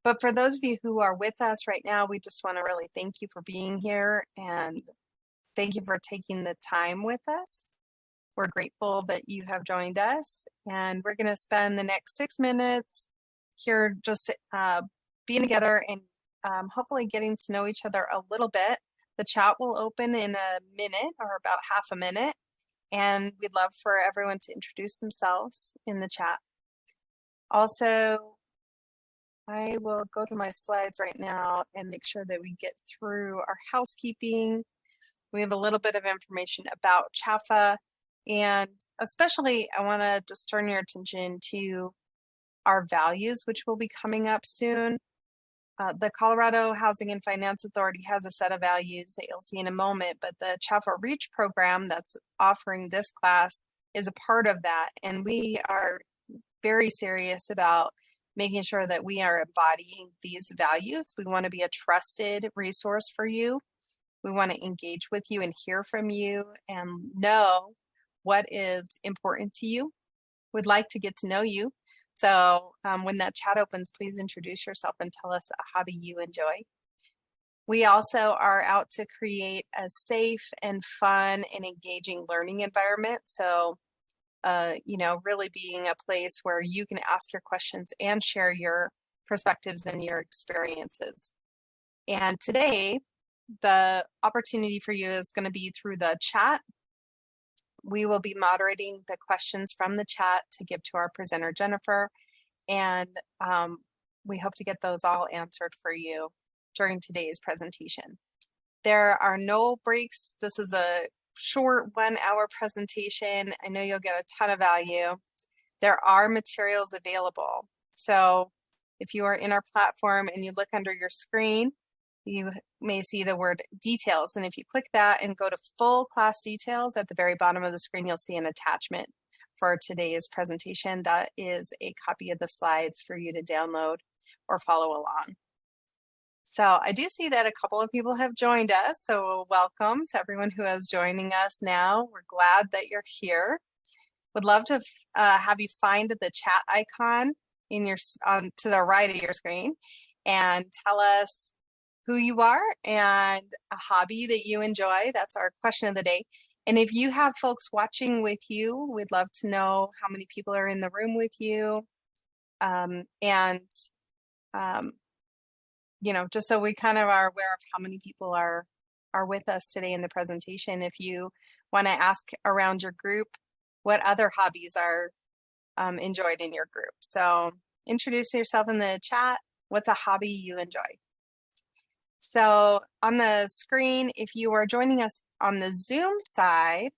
But for those of you who are with us right now, we just want to really thank you for being here and thank you for taking the time with us. We're grateful that you have joined us, and we're going to spend the next 6 minutes here just being together and hopefully getting to know each other a little bit. The chat will open in a minute or about half a minute, and we'd love for everyone to introduce themselves in the chat. Also, I will go to my slides right now and make sure that we get through our housekeeping. We have a little bit of information about CHAFA, and especially I want to just turn your attention to our values, which will be coming up soon. The Colorado Housing and Finance Authority has a set of values that you'll see in a moment, but the CHAFA REACH program that's offering this class is a part of that, and we are very serious about making sure that we are embodying these values. We want to be a trusted resource for you. We want to engage with you and hear from you and know what is important to you. We'd like to get to know you. So when that chat opens, please introduce yourself and tell us a hobby you enjoy. We also are out to create a safe and fun and engaging learning environment. So really being a place where you can ask your questions and share your perspectives and your experiences. And today, the opportunity for you is going to be through the chat. We will be moderating the questions from the chat to give to our presenter, Jennifer, and we hope to get those all answered for you during today's presentation. There are no breaks. This is a short 1-hour presentation. I know you'll get a ton of value. There are materials available. So if you are in our platform and you look under your screen, you may see the word details. And if you click that and go to full class details at the very bottom of the screen, you'll see an attachment for today's presentation. That is a copy of the slides for you to download or follow along. So I do see that a couple of people have joined us. So welcome to everyone who is joining us now. We're glad that you're here. Would love to have you find the chat icon in your to the right of your screen and tell us who you are and a hobby that you enjoy. That's our question of the day. And if you have folks watching with you, we'd love to know how many people are in the room with you. Just so we kind of are aware of how many people are with us today in the presentation. If you want to ask around your group, what other hobbies are enjoyed in your group. So introduce yourself in the chat. What's a hobby you enjoy? So on the screen, if you are joining us on the Zoom side,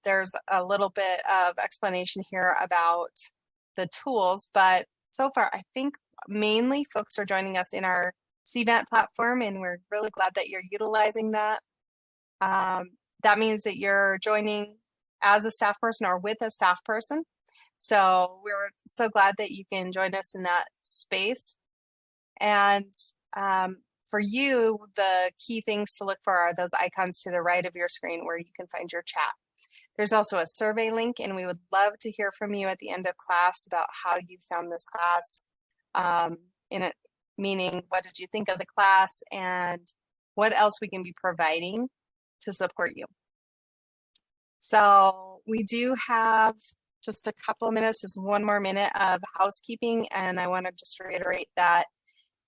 there's a little bit of explanation here about the tools, but so far I think mainly folks are joining us in our CVent platform, and we're really glad that you're utilizing that. That means that you're joining as a staff person or with a staff person. So we're so glad that you can join us in that space. And for you, the key things to look for are those icons to the right of your screen where you can find your chat. There's also a survey link, and we would love to hear from you at the end of class about how you found this class. Meaning what did you think of the class and what else we can be providing to support you. So we do have just a couple of minutes, just one more minute of housekeeping, and I want to just reiterate that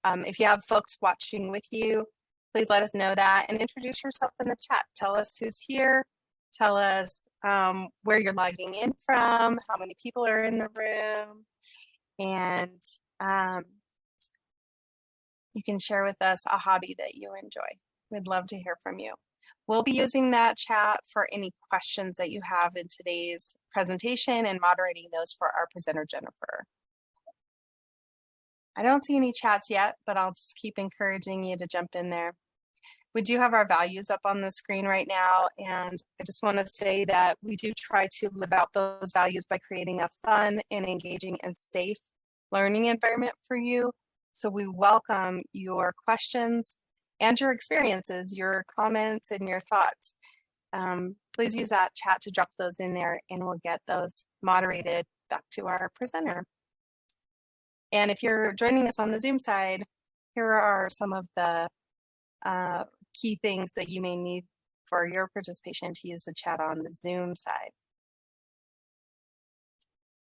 if you have folks watching with you, please let us know that and introduce yourself in the chat. Tell us who's here, tell us where you're logging in from, how many people are in the room, and you can share with us a hobby that you enjoy. We'd love to hear from you. We'll be using that chat for any questions that you have in today's presentation and moderating those for our presenter, Jennifer. I don't see any chats yet, but I'll just keep encouraging you to jump in there. We do have our values up on the screen right now, and I just want to say that we do try to live out those values by creating a fun and engaging and safe learning environment for you. So we welcome your questions and your experiences, your comments and your thoughts. Please use that chat to drop those in there, and we'll get those moderated back to our presenter. And if you're joining us on the Zoom side, here are some of the key things that you may need for your participation to use the chat on the Zoom side.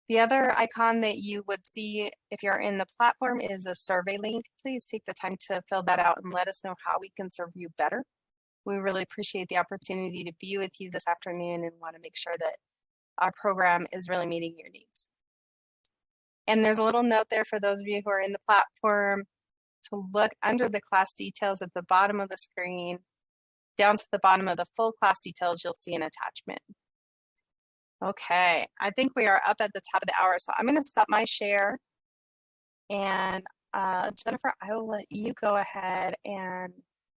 The other icon that you would see if you're in the platform is a survey link. Please take the time to fill that out and let us know how we can serve you better. We really appreciate the opportunity to be with you this afternoon and want to make sure that our program is really meeting your needs. And there's a little note there for those of you who are in the platform to look under the class details at the bottom of the screen. Down to the bottom of the full class details, you'll see an attachment. Okay, I think we are up at the top of the hour, so I'm going to stop my share. And Jennifer, I will let you go ahead and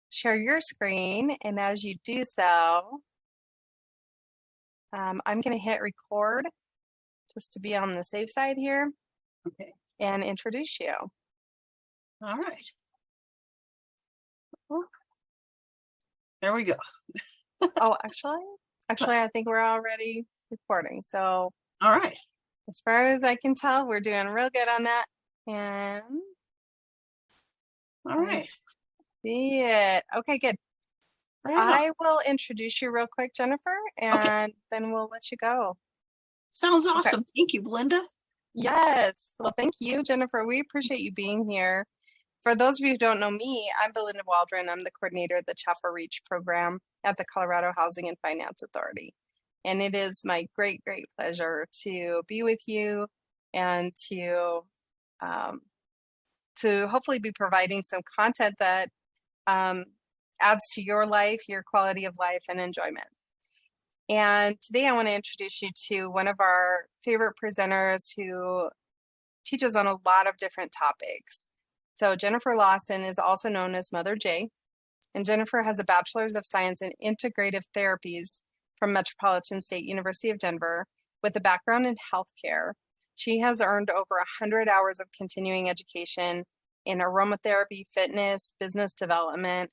share your screen. And as you do so, I'm going to hit record just to be on the safe side here. Okay. And introduce you. All right. Well, there we go. Oh, actually, I think we're already recording. So, all right. As far as I can tell, we're doing real good on that. And all right. See it. Okay, good. Right I will introduce you real quick, Jennifer, and okay. Then we'll let you go. Sounds awesome. Okay. Thank you, Belinda. Yes. Well, thank you, Jennifer. We appreciate you being here. For those of you who don't know me, I'm Belinda Waldron. I'm the coordinator of the Chaffer Reach program at the Colorado Housing and Finance Authority. And it is my great, great pleasure to be with you and to hopefully be providing some content that adds to your life, your quality of life and enjoyment. And today I want to introduce you to one of our favorite presenters who teaches on a lot of different topics. So Jennifer Lawson is also known as Mother J, and Jennifer has a Bachelor's of Science in Integrative Therapies from Metropolitan State University of Denver with a background in healthcare. She has earned over 100 hours of continuing education in aromatherapy, fitness, business development,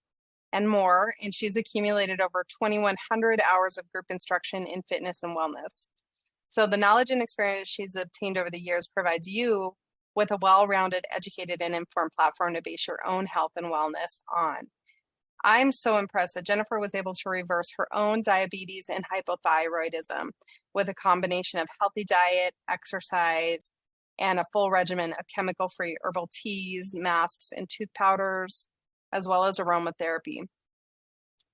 and more, and she's accumulated over 2,100 hours of group instruction in fitness and wellness. So the knowledge and experience she's obtained over the years provides you with a well-rounded, educated, and informed platform to base your own health and wellness on. I'm so impressed that Jennifer was able to reverse her own diabetes and hypothyroidism with a combination of healthy diet, exercise, and a full regimen of chemical-free herbal teas, masks, and tooth powders, as well as aromatherapy.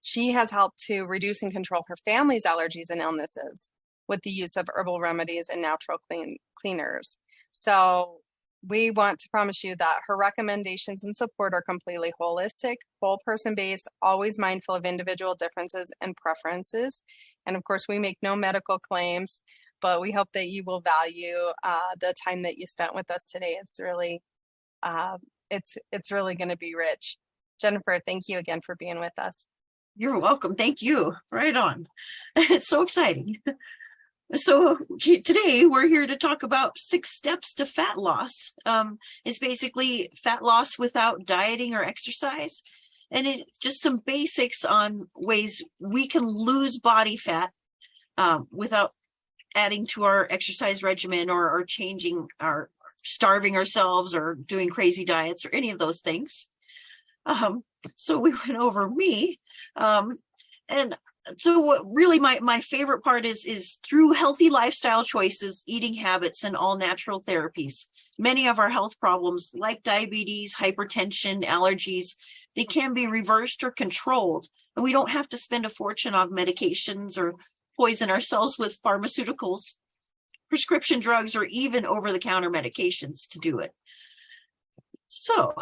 She has helped to reduce and control her family's allergies and illnesses with the use of herbal remedies and natural cleaners. So we want to promise you that her recommendations and support are completely holistic, whole person based, always mindful of individual differences and preferences. And of course, we make no medical claims, but we hope that you will value the time that you spent with us today. It's really, it's really going to be rich. Jennifer, thank you again for being with us. You're welcome. Thank you. Right on. It's so exciting. So today we're here to talk about 6 steps to fat loss. It's basically fat loss without dieting or exercise. And it just some basics on ways we can lose body fat without adding to our exercise regimen or changing our starving ourselves or doing crazy diets or any of those things. So we went over me, and so what really my favorite part is through healthy lifestyle choices, eating habits, and all natural therapies. Many of our health problems like diabetes, hypertension, allergies, they can be reversed or controlled, and we don't have to spend a fortune on medications or poison ourselves with pharmaceuticals, prescription drugs, or even over-the-counter medications to do it. So,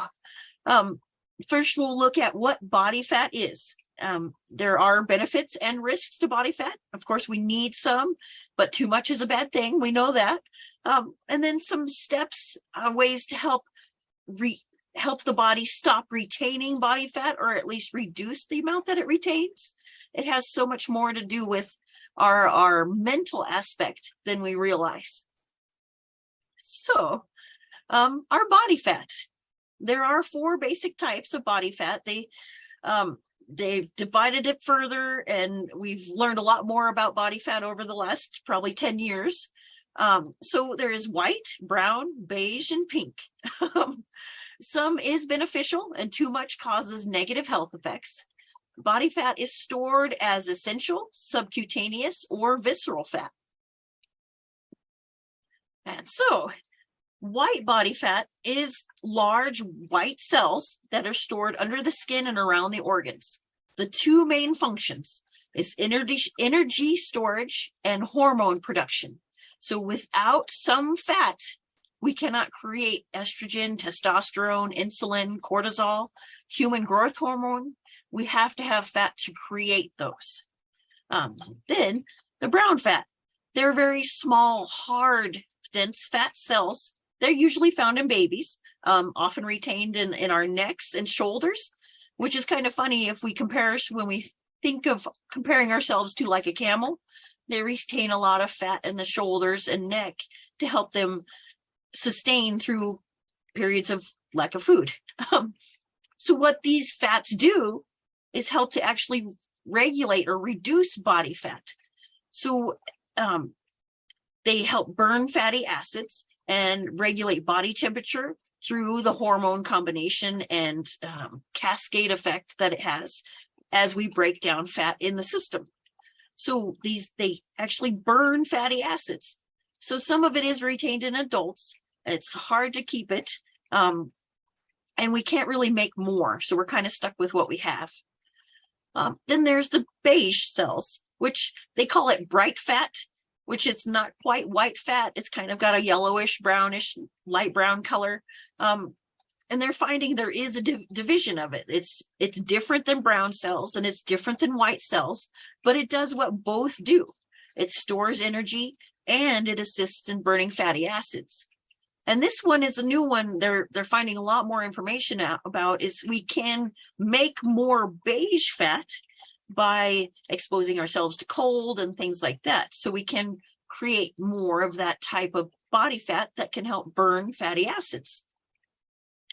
first, we'll look at what body fat is. There are benefits and risks to body fat. Of course, we need some, but too much is a bad thing. We know that. And then some steps, ways to help the body stop retaining body fat, or at least reduce the amount that it retains. It has so much more to do with our mental aspect than we realize. So, our body fat. There are 4 basic types of body fat. They've divided it further, and we've learned a lot more about body fat over the last probably 10 years. So there is white, brown, beige, and pink. Some is beneficial and too much causes negative health effects. Body fat is stored as essential, subcutaneous, or visceral fat. And so white body fat is large white cells that are stored under the skin and around the organs. The two main functions is energy storage and hormone production. So without some fat, we cannot create estrogen, testosterone, insulin, cortisol, human growth hormone. We have to have fat to create those. Then the brown fat, they're very small, hard, dense fat cells. They're usually found in babies, often retained in our necks and shoulders, which is kind of funny if we compare, when we think of comparing ourselves to like a camel, they retain a lot of fat in the shoulders and neck to help them sustain through periods of lack of food. So what these fats do is help to actually regulate or reduce body fat. So they help burn fatty acids and regulate body temperature through the hormone combination and cascade effect that it has as we break down fat in the system. So they actually burn fatty acids. So some of it is retained in adults. It's hard to keep it. And we can't really make more. So we're kind of stuck with what we have. Then there's the beige cells, which they call it bright fat, which it's not quite white fat. It's kind of got a yellowish, brownish, light brown color. And they're finding there is a division of it. It's different than brown cells and it's different than white cells, but it does what both do. It stores energy and it assists in burning fatty acids. And this one is a new one they're finding a lot more information out about, is we can make more beige fat by exposing ourselves to cold and things like that. So we can create more of that type of body fat that can help burn fatty acids.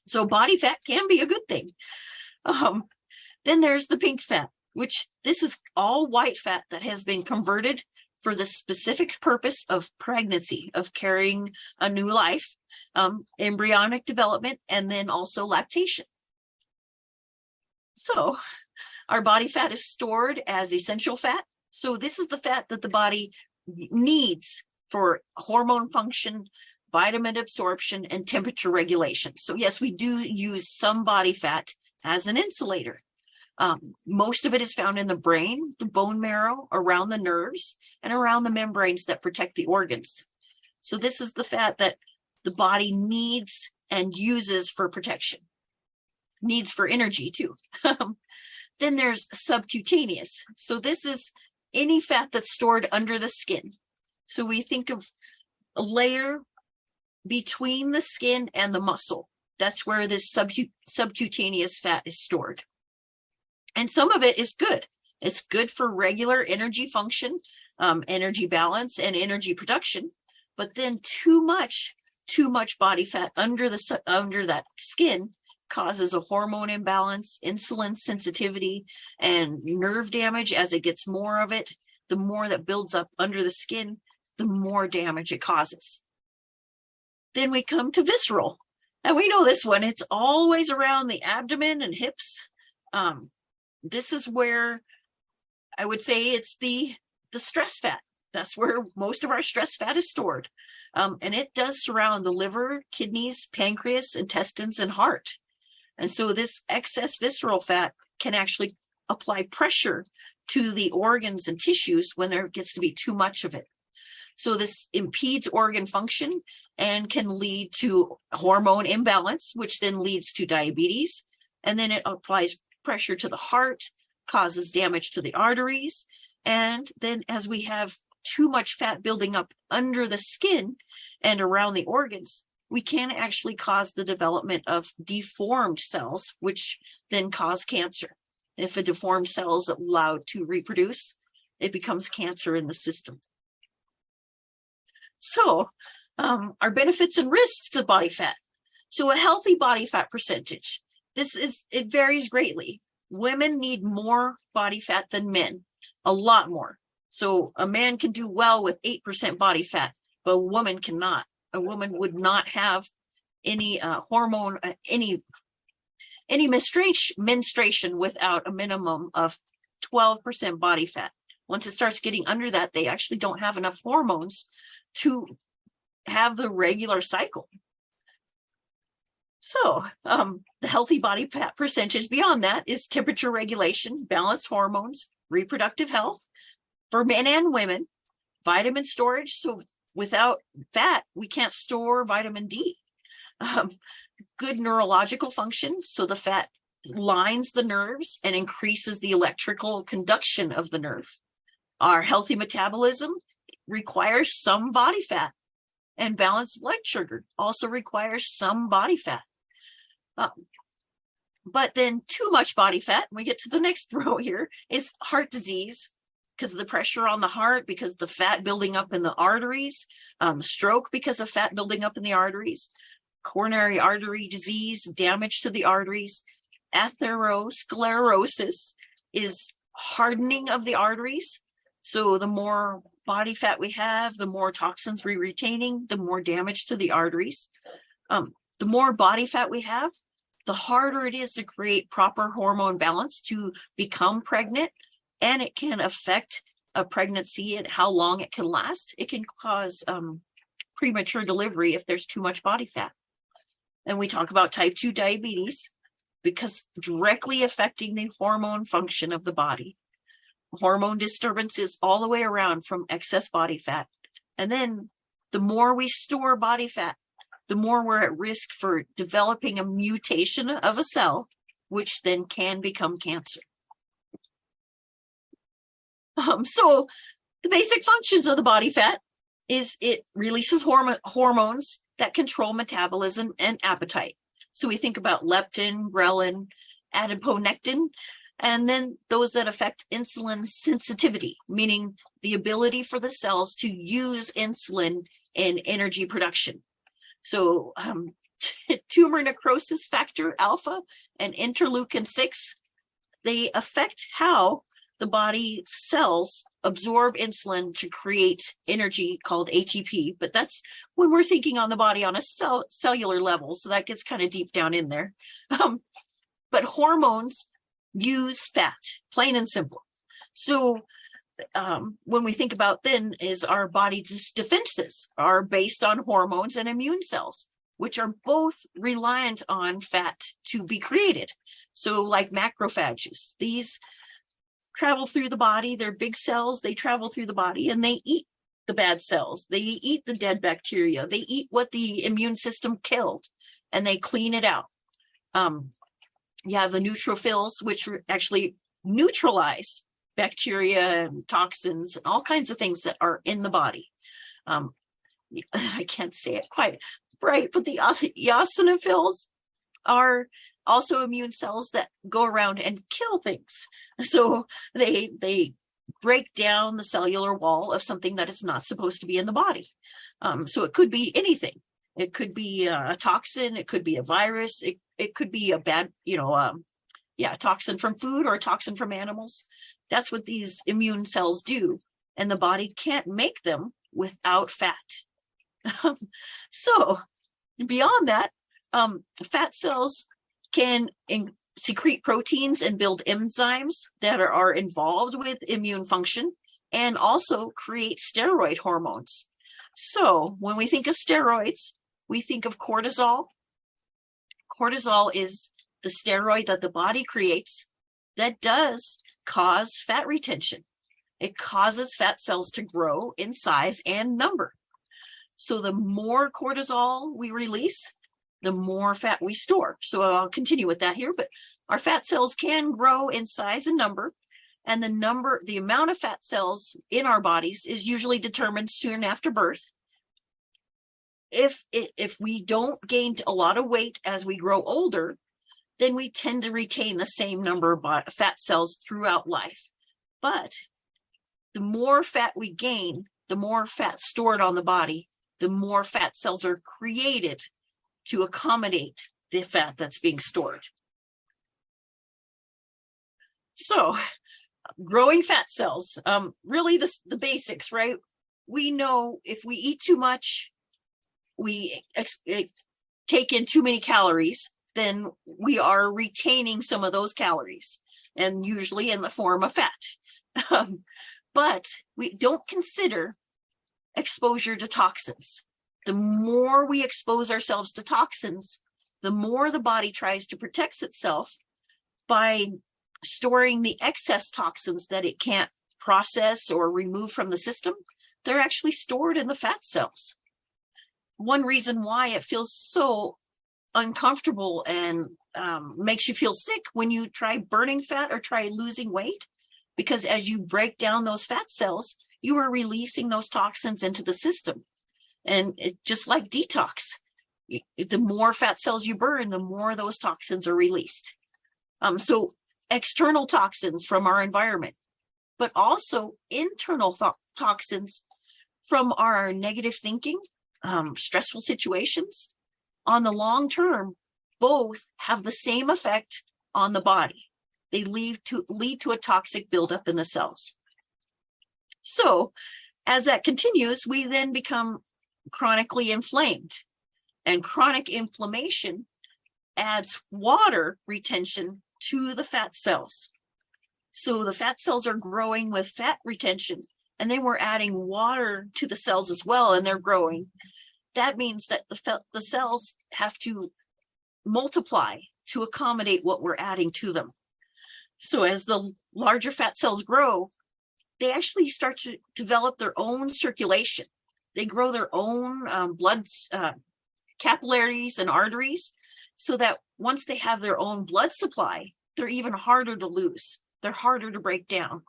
So body fat can be a good thing. Then there's the pink fat, which this is all white fat that has been converted for the specific purpose of pregnancy, of carrying a new life, embryonic development, and then also lactation. So our body fat is stored as essential fat. So this is the fat that the body needs for hormone function, vitamin absorption, and temperature regulation. So yes, we do use some body fat as an insulator. Most of it is found in the brain, the bone marrow, around the nerves, and around the membranes that protect the organs. So this is the fat that the body needs and uses for protection, needs for energy too. Then there's subcutaneous. So this is any fat that's stored under the skin. So we think of a layer between the skin and the muscle. That's where this subcutaneous fat is stored. And some of it is good. It's good for regular energy function, energy balance, and energy production. But then too much body fat under that skin causes a hormone imbalance, insulin sensitivity, and nerve damage. As it gets more of it, the more that builds up under the skin, the more damage it causes. Then we come to visceral. And we know this one, it's always around the abdomen and hips. This is where I would say it's the stress fat. That's where most of our stress fat is stored. And it does surround the liver, kidneys, pancreas, intestines, and heart. And so this excess visceral fat can actually apply pressure to the organs and tissues when there gets to be too much of it. So this impedes organ function and can lead to hormone imbalance, which then leads to diabetes. And then it applies pressure to the heart, causes damage to the arteries. And then as we have too much fat building up under the skin and around the organs, we can actually cause the development of deformed cells, which then cause cancer. If a deformed cell is allowed to reproduce, it becomes cancer in the system. So our benefits and risks of body fat. So a healthy body fat percentage. It varies greatly. Women need more body fat than men, a lot more. So a man can do well with 8% body fat, but a woman cannot. A woman would not have any hormone, any menstruation without a minimum of 12% body fat. Once it starts getting under that, they actually don't have enough hormones to have the regular cycle. So the healthy body fat percentage beyond that is temperature regulation, balanced hormones, reproductive health for men and women, vitamin storage. So without fat, we can't store vitamin D. Good neurological function. So the fat lines the nerves and increases the electrical conduction of the nerve. Our healthy metabolism requires some body fat, and balanced blood sugar also requires some body fat. But then too much body fat, we get to the next row here, is heart disease because of the pressure on the heart, because the fat building up in the arteries, stroke because of fat building up in the arteries, coronary artery disease, damage to the arteries, atherosclerosis is hardening of the arteries. So the more body fat we have, the more toxins we're retaining, the more damage to the arteries. The more body fat we have, the harder it is to create proper hormone balance to become pregnant, and it can affect a pregnancy and how long it can last. It can cause premature delivery if there's too much body fat. And we talk about type 2 diabetes because directly affecting the hormone function of the body. Hormone disturbances all the way around from excess body fat. And then the more we store body fat, the more we're at risk for developing a mutation of a cell, which then can become cancer. So the basic functions of the body fat is it releases hormones that control metabolism and appetite. So we think about leptin, ghrelin, adiponectin, and then those that affect insulin sensitivity, meaning the ability for the cells to use insulin in energy production. So tumor necrosis factor alpha and interleukin-6, they affect how the body cells absorb insulin to create energy called ATP. But that's when we're thinking on the body on a cellular level. So that gets kind of deep down in there. But hormones use fat, plain and simple. So when we think about then is our body's defenses are based on hormones and immune cells, which are both reliant on fat to be created. So like macrophages, these travel through the body, they're big cells, they travel through the body and they eat the bad cells, they eat the dead bacteria, they eat what the immune system killed and they clean it out. You have the neutrophils, which actually neutralize bacteria and toxins and all kinds of things that are in the body. I can't say it quite right, but the eosinophils are also immune cells that go around and kill things. So they break down the cellular wall of something that is not supposed to be in the body. So it could be anything. It could be a toxin. It could be a virus. It could be a bad, toxin from food or a toxin from animals. That's what these immune cells do. And the body can't make them without fat. So beyond that, fat cells can secrete proteins and build enzymes that are involved with immune function and also create steroid hormones. So when we think of steroids, we think of cortisol. Cortisol is the steroid that the body creates that does cause fat retention. It causes fat cells to grow in size and number. So the more cortisol we release, the more fat we store. So I'll continue with that here, but our fat cells can grow in size and number, and the amount of fat cells in our bodies is usually determined soon after birth. If we don't gain a lot of weight as we grow older, then we tend to retain the same number of fat cells throughout life. But the more fat we gain, the more fat stored on the body, the more fat cells are created to accommodate the fat that's being stored. So growing fat cells, really the basics, right? we know if we eat too much, we take in too many calories, then we are retaining some of those calories, and usually in the form of fat. But we don't consider exposure to toxins. The more we expose ourselves to toxins, the more the body tries to protect itself by storing the excess toxins that it can't process or remove from the system. They're actually stored in the fat cells. One reason why it feels so uncomfortable and makes you feel sick when you try burning fat or try losing weight, because as you break down those fat cells, you are releasing those toxins into the system. And it just like detox, the more fat cells you burn, the more those toxins are released. So external toxins from our environment, but also internal toxins from our negative thinking, stressful situations. On the long term, both have the same effect on the body. They lead to a toxic buildup in the cells. So as that continues, we then become chronically inflamed, and chronic inflammation adds water retention to the fat cells. So the fat cells are growing with fat retention, and then we're adding water to the cells as well, and they're growing. That means that the cells have to multiply to accommodate what we're adding to them. So as the larger fat cells grow, they actually start to develop their own circulation. They grow their own blood capillaries and arteries, so that once they have their own blood supply, they're even harder to lose. They're harder to break down.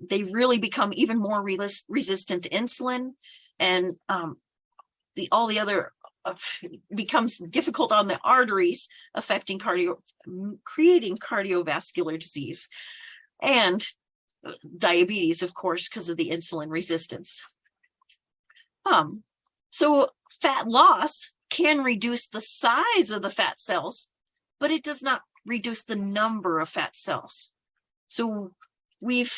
They really become even more resistant to insulin, and all the other becomes difficult on the arteries, affecting creating cardiovascular disease and diabetes, of course, because of the insulin resistance. So fat loss can reduce the size of the fat cells, but it does not reduce the number of fat cells. So we've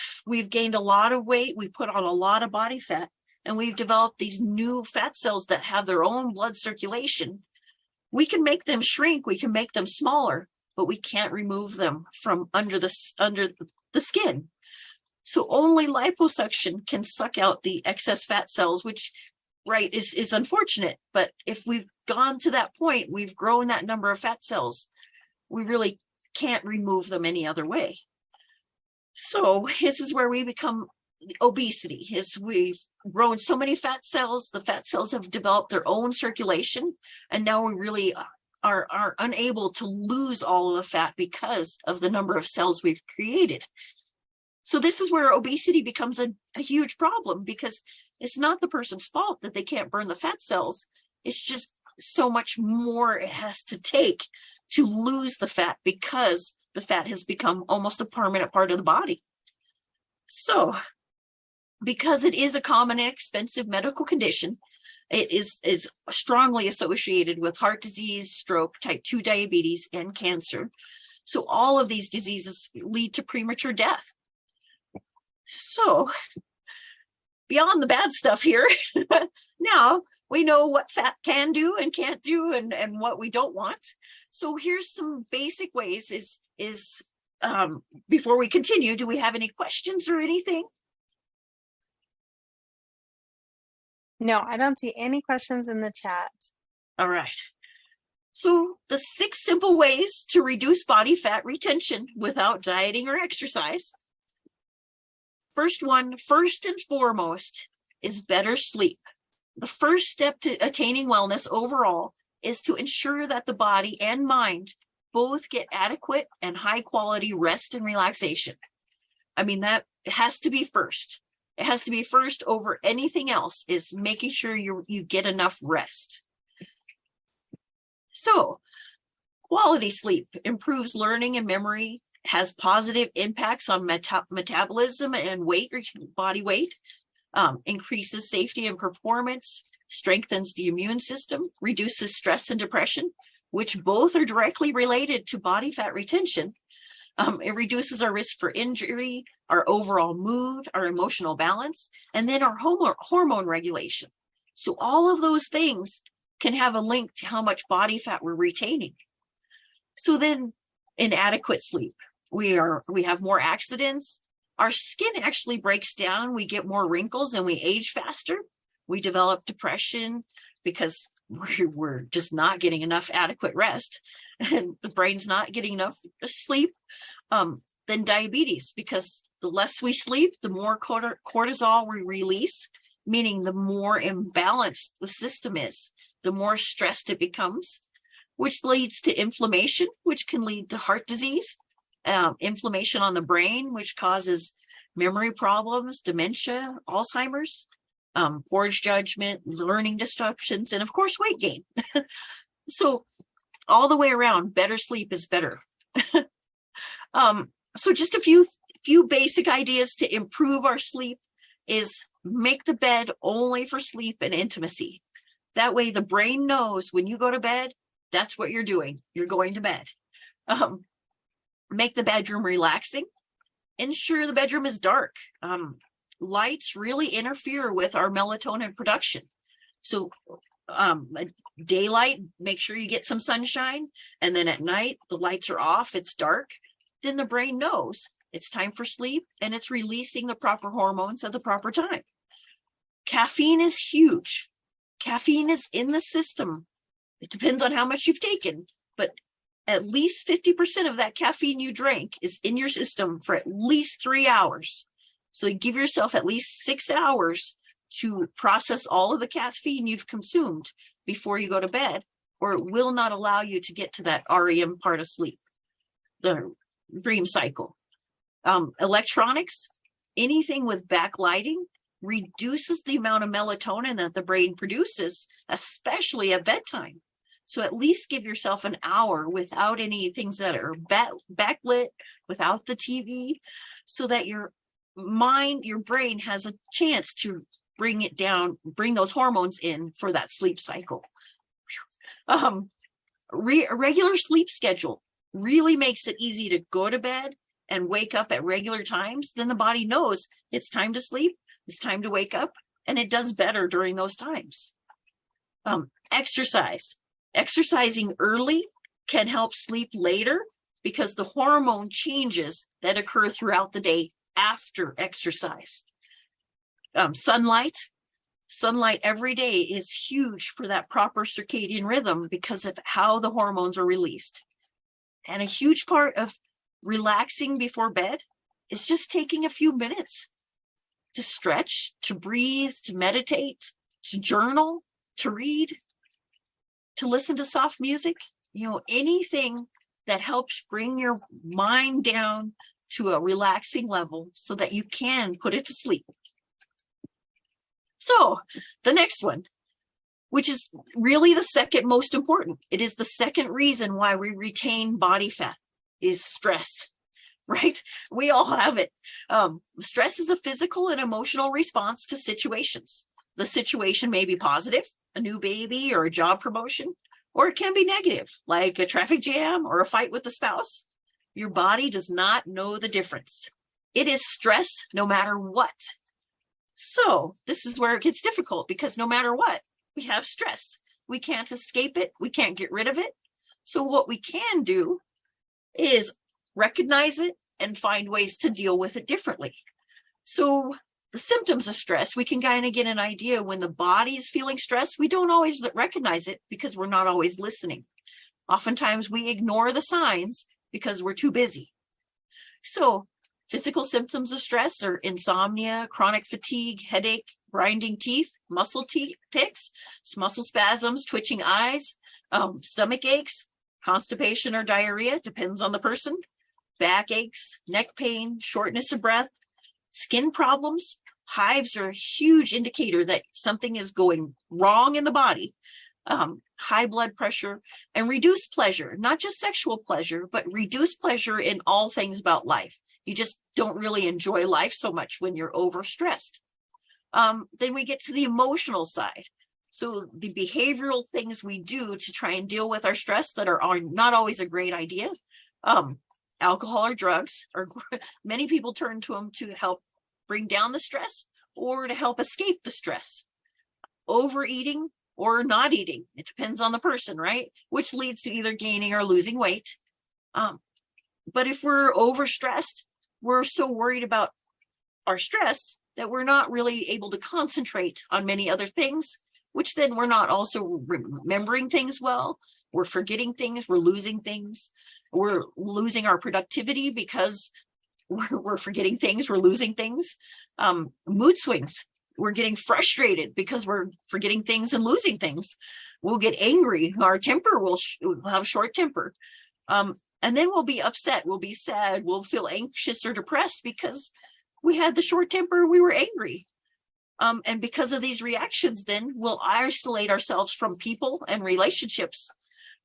gained a lot of weight, we put on a lot of body fat, and we've developed these new fat cells that have their own blood circulation. We can make them shrink, we can make them smaller, but we can't remove them from under the skin. So only liposuction can suck out the excess fat cells, which is unfortunate. But if we've gone to that point, we've grown that number of fat cells, we really can't remove them any other way. So this is where we become obesity. We've grown so many fat cells, the fat cells have developed their own circulation, and now we really are unable to lose all of the fat because of the number of cells we've created. So this is where obesity becomes a huge problem, because it's not the person's fault that they can't burn the fat cells. It's just so much more it has to take to lose the fat, because the fat has become almost a permanent part of the body. So because it is a common and expensive medical condition, it is strongly associated with heart disease, stroke, type 2 diabetes, and cancer. So all of these diseases lead to premature death. So beyond the bad stuff here, now we know what fat can do and can't do, and what we don't want. So here's some basic ways before we continue, do we have any questions or anything? No, I don't see any questions in the chat. All right. So the 6 simple ways to reduce body fat retention without dieting or exercise. First and foremost, is better sleep. The first step to attaining wellness overall is to ensure that the body and mind both get adequate and high quality rest and relaxation. I mean, that has to be first. It has to be first over anything else, is making sure you get enough rest. So quality sleep improves learning and memory, has positive impacts on metabolism and body weight, increases safety and performance, strengthens the immune system, reduces stress and depression, which both are directly related to body fat retention, It reduces our risk for injury, our overall mood, our emotional balance, and then our hormone regulation. So all of those things can have a link to how much body fat we're retaining. So then inadequate sleep, we have more accidents. Our skin actually breaks down. We get more wrinkles and we age faster. We develop depression because we're just not getting enough adequate rest and the brain's not getting enough sleep. Then diabetes, because the less we sleep, the more cortisol we release, meaning the more imbalanced the system is, the more stressed it becomes, which leads to inflammation, which can lead to heart disease, inflammation on the brain, which causes memory problems, dementia, Alzheimer's, poor judgment, learning disruptions, and of course, weight gain. So all the way around, better sleep is better. So just a few basic ideas to improve our sleep is make the bed only for sleep and intimacy. That way the brain knows when you go to bed, that's what you're doing. You're going to bed. Make the bedroom relaxing. Ensure the bedroom is dark. Lights really interfere with our melatonin production. So daylight, make sure you get some sunshine. And then at night, the lights are off, it's dark. Then the brain knows it's time for sleep and it's releasing the proper hormones at the proper time. Caffeine is huge. Caffeine is in the system. It depends on how much you've taken, but at least 50% of that caffeine you drank is in your system for at least 3 hours. So give yourself at least 6 hours to process all of the caffeine you've consumed before you go to bed, or it will not allow you to get to that REM part of sleep, the dream cycle. Electronics, anything with backlighting reduces the amount of melatonin that the brain produces, especially at bedtime. So at least give yourself an hour without any things that are backlit, without the TV, so that your mind, your brain has a chance to bring it down, bring those hormones in for that sleep cycle. A regular sleep schedule really makes it easy to go to bed and wake up at regular times. Then the body knows it's time to sleep, it's time to wake up, and it does better during those times. Exercise. Exercising early can help sleep later because the hormone changes that occur throughout the day after exercise. Sunlight every day is huge for that proper circadian rhythm because of how the hormones are released. And a huge part of relaxing before bed is just taking a few minutes to stretch, to breathe, to meditate, to journal, to read, to listen to soft music, anything that helps bring your mind down to a relaxing level so that you can put it to sleep. So the next one, which is really the second most important, it is the second reason why we retain body fat, is stress, right? We all have it. Stress is a physical and emotional response to situations. The situation may be positive, a new baby or a job promotion, or it can be negative, like a traffic jam or a fight with the spouse. Your body does not know the difference. It is stress no matter what. So this is where it gets difficult because no matter what, we have stress. We can't escape it. We can't get rid of it. So what we can do is recognize it and find ways to deal with it differently. So the symptoms of stress, we can kind of get an idea when the body is feeling stress. We don't always recognize it because we're not always listening. Oftentimes we ignore the signs because we're too busy. So physical symptoms of stress are insomnia, chronic fatigue, headache, grinding teeth, muscle tics, muscle spasms, twitching eyes, stomach aches, constipation or diarrhea, depends on the person, back aches, neck pain, shortness of breath, skin problems. Hives are a huge indicator that something is going wrong in the body. High blood pressure and reduced pleasure, not just sexual pleasure, but reduced pleasure in all things about life. You just don't really enjoy life so much when you're overstressed. Then we get to the emotional side. So the behavioral things we do to try and deal with our stress that are not always a great idea. alcohol or drugs, or many people turn to them to help bring down the stress or to help escape the stress. Overeating or not eating, it depends on the person, right? Which leads to either gaining or losing weight. But if we're overstressed, we're so worried about our stress that we're not really able to concentrate on many other things, which then we're not also remembering things well. We're forgetting things, we're losing things, we're losing our productivity because we're forgetting things, we're losing things. Mood swings, we're getting frustrated because we're forgetting things and losing things. We'll get angry, our temper will have short temper. And then we'll be upset, we'll be sad, we'll feel anxious or depressed because we had the short temper, we were angry. And because of these reactions, then we'll isolate ourselves from people and relationships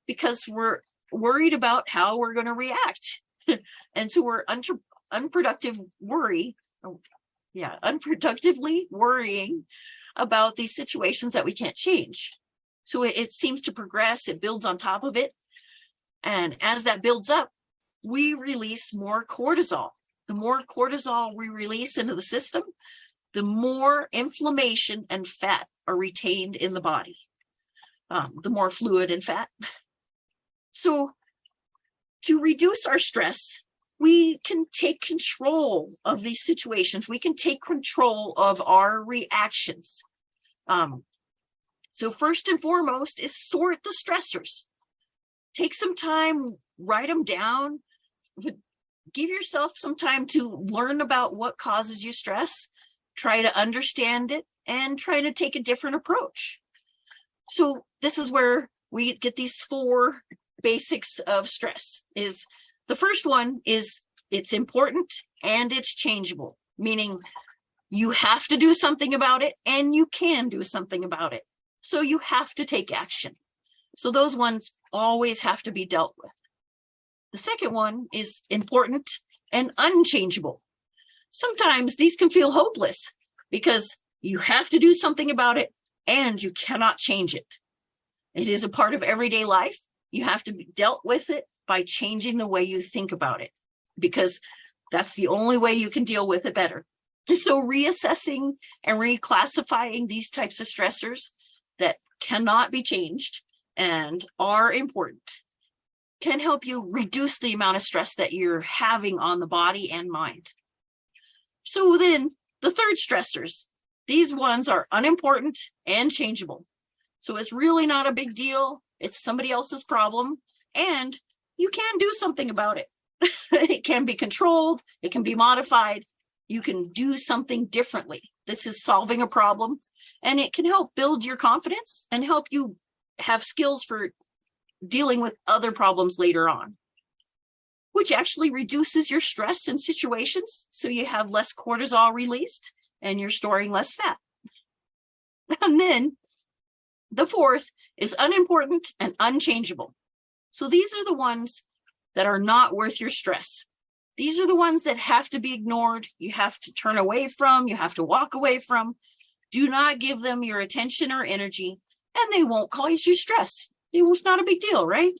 because we're worried about how we're going to react. And so we're unproductively worrying about these situations that we can't change. So it seems to progress, it builds on top of it. And as that builds up, we release more cortisol. The more cortisol we release into the system, the more inflammation and fat are retained in the body, the more fluid and fat. So to reduce our stress, we can take control of these situations. We can take control of our reactions. So first and foremost is sort the stressors. Take some time, write them down. Give yourself some time to learn about what causes you stress, try to understand it, and try to take a different approach. So this is where we get these 4 basics of stress. Is the first one is it's important and it's changeable, meaning you have to do something about it and you can do something about it. So you have to take action. So those ones always have to be dealt with. The second one is important and unchangeable. Sometimes these can feel hopeless because you have to do something about it and you cannot change it. It is a part of everyday life. You have to be dealt with it by changing the way you think about it, because that's the only way you can deal with it better. So reassessing and reclassifying these types of stressors that cannot be changed and are important can help you reduce the amount of stress that you're having on the body and mind. So then the third stressors, these ones are unimportant and changeable. So it's really not a big deal. It's somebody else's problem and you can do something about it. It can be controlled. It can be modified. You can do something differently. This is solving a problem and it can help build your confidence and help you have skills for dealing with other problems later on, which actually reduces your stress in situations. So you have less cortisol released and you're storing less fat. And then the fourth is unimportant and unchangeable. So these are the ones that are not worth your stress. These are the ones that have to be ignored. You have to turn away from, you have to walk away from. Do not give them your attention or energy, and they won't cause you stress. It was not a big deal, right?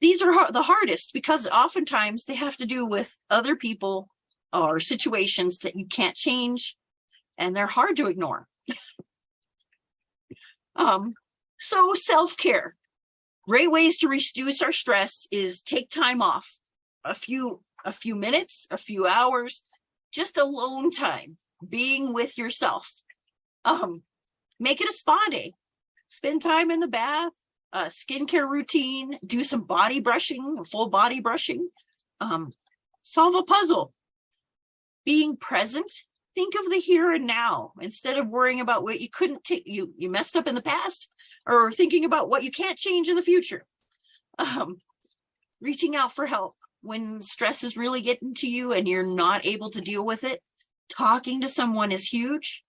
These are the hardest because oftentimes they have to do with other people or situations that you can't change, and they're hard to ignore. So self-care. Great ways to reduce our stress is take time off, a few minutes, a few hours, just alone time, being with yourself. Make it a spa day. Spend time in the bath, skincare routine, do some body brushing, full body brushing, solve a puzzle. Being present, think of the here and now instead of worrying about what you couldn't take, you messed up in the past, or thinking about what you can't change in the future. Reaching out for help when stress is really getting to you and you're not able to deal with it. Talking to someone is huge.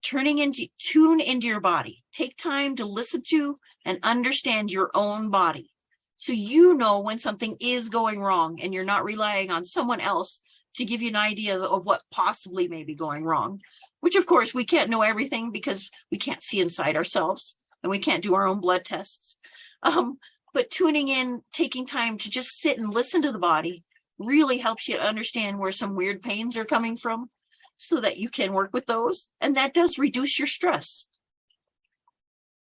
Tune into your body. Take time to listen to and understand your own body. So you know when something is going wrong and you're not relying on someone else to give you an idea of what possibly may be going wrong, which of course we can't know everything because we can't see inside ourselves and we can't do our own blood tests. But tuning in, taking time to just sit and listen to the body really helps you understand where some weird pains are coming from so that you can work with those. And that does reduce your stress.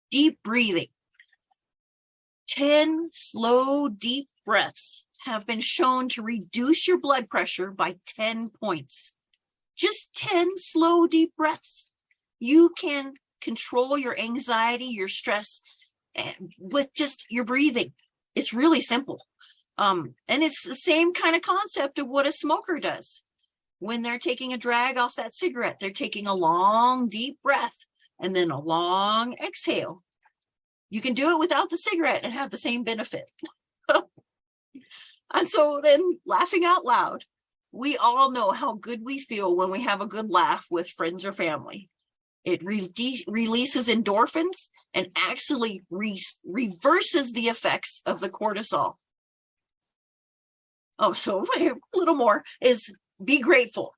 Deep breathing. 10 slow, deep breaths have been shown to reduce your blood pressure by 10 points. Just 10 slow, deep breaths. You can control your anxiety, your stress, with just your breathing. It's really simple. And it's the same kind of concept of what a smoker does. When they're taking a drag off that cigarette, they're taking a long, deep breath and then a long exhale. You can do it without the cigarette and have the same benefit. And so then, laughing out loud, we all know how good we feel when we have a good laugh with friends or family. It releases endorphins and actually reverses the effects of the cortisol. Oh, so a little more is be grateful.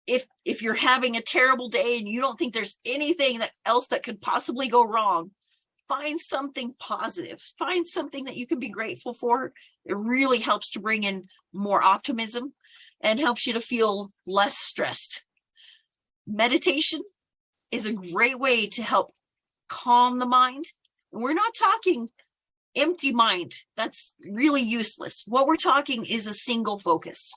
If you're having a terrible day and you don't think there's anything else that could possibly go wrong, find something positive. Find something that you can be grateful for. It really helps to bring in more optimism and helps you to feel less stressed. Meditation is a great way to help calm the mind. We're not talking empty mind. That's really useless. What we're talking is a single focus.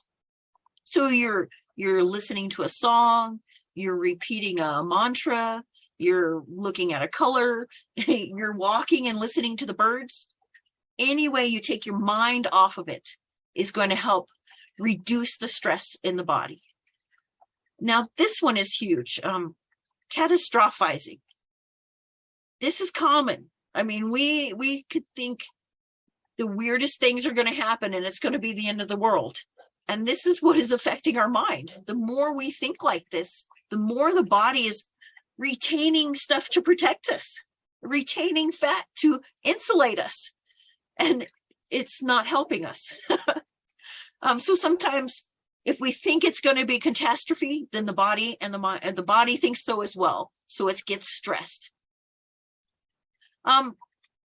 So you're listening to a song, you're repeating a mantra, you're looking at a color, you're walking and listening to the birds. Any way you take your mind off of it is going to help reduce the stress in the body. Now, this one is huge. Catastrophizing. This is common. I mean, we could think the weirdest things are going to happen and it's going to be the end of the world. And this is what is affecting our mind. The more we think like this, the more the body is retaining stuff to protect us, retaining fat to insulate us, and it's not helping us. So sometimes if we think it's going to be catastrophe, then the body and the body thinks so as well. So it gets stressed.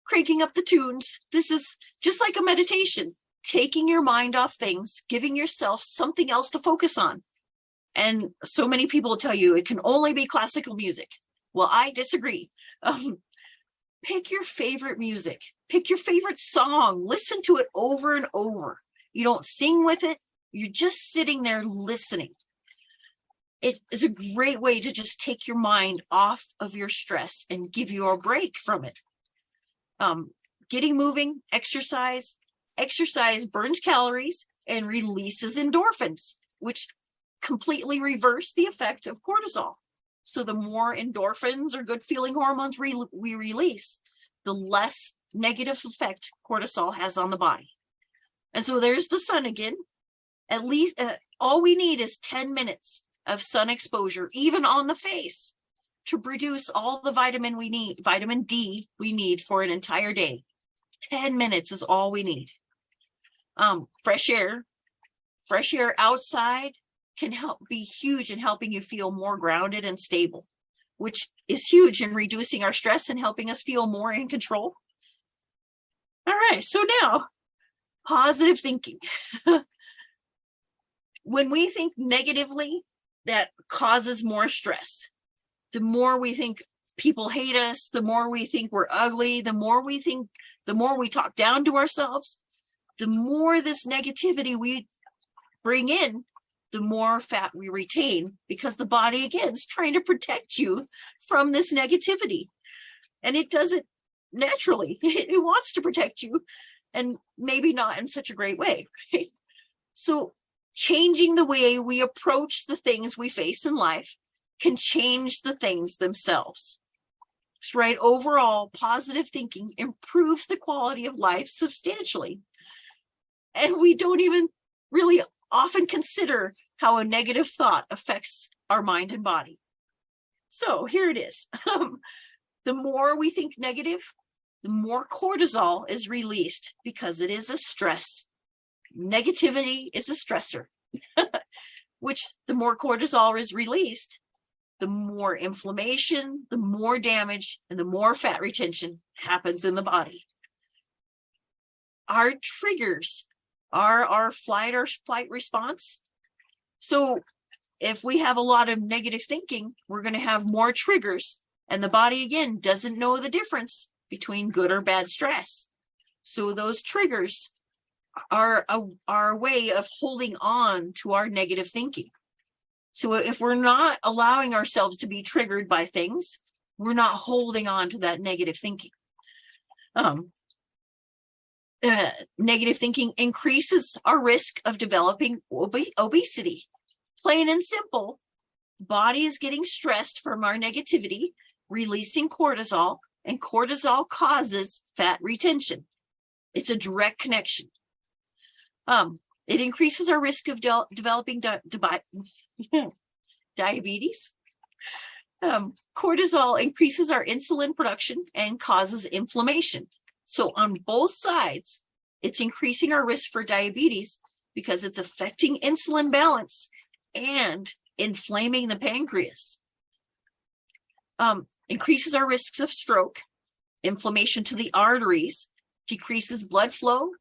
Cranking up the tunes. This is just like a meditation, taking your mind off things, giving yourself something else to focus on. And so many people will tell you it can only be classical music. Well, I disagree. Pick your favorite music, pick your favorite song, listen to it over and over. You don't sing with it. You're just sitting there listening. It is a great way to just take your mind off of your stress and give you a break from it. Getting moving, exercise. Exercise burns calories and releases endorphins, which completely reverse the effect of cortisol. So the more endorphins or good feeling hormones we release, the less negative effect cortisol has on the body. And so there's the sun again. At least all we need is 10 minutes of sun exposure, even on the face, to produce all the vitamin D we need for an entire day. 10 minutes is all we need. Fresh air outside can be huge in helping you feel more grounded and stable, which is huge in reducing our stress and helping us feel more in control. All right, so now, positive thinking. When we think negatively, that causes more stress. The more we think people hate us, the more we think we're ugly, the more we talk down to ourselves, the more this negativity we bring in, the more fat we retain, because the body, again, is trying to protect you from this negativity. And it does it naturally. It wants to protect you, and maybe not in such a great way. Right? So changing the way we approach the things we face in life can change the things themselves. Right? Overall, positive thinking improves the quality of life substantially. And we don't even really often consider how a negative thought affects our mind and body. So here it is. The more we think negative, the more cortisol is released, because it is a stress. Negativity is a stressor, which the more cortisol is released, the more inflammation, the more damage, and the more fat retention happens in the body. our triggers are our flight or flight response. So if we have a lot of negative thinking, we're going to have more triggers, and the body again doesn't know the difference between good or bad stress. So those triggers are a way of holding on to our negative thinking. So if we're not allowing ourselves to be triggered by things, we're not holding on to that negative thinking. Negative thinking increases our risk of developing obesity. Plain and simple, the body is getting stressed from our negativity, releasing cortisol, and cortisol causes fat retention. It's a direct connection. It increases our risk of developing diabetes. Cortisol increases our insulin production and causes inflammation. So on both sides, it's increasing our risk for diabetes because it's affecting insulin balance and inflaming the pancreas. Increases our risks of stroke, inflammation to the arteries, decreases blood flow,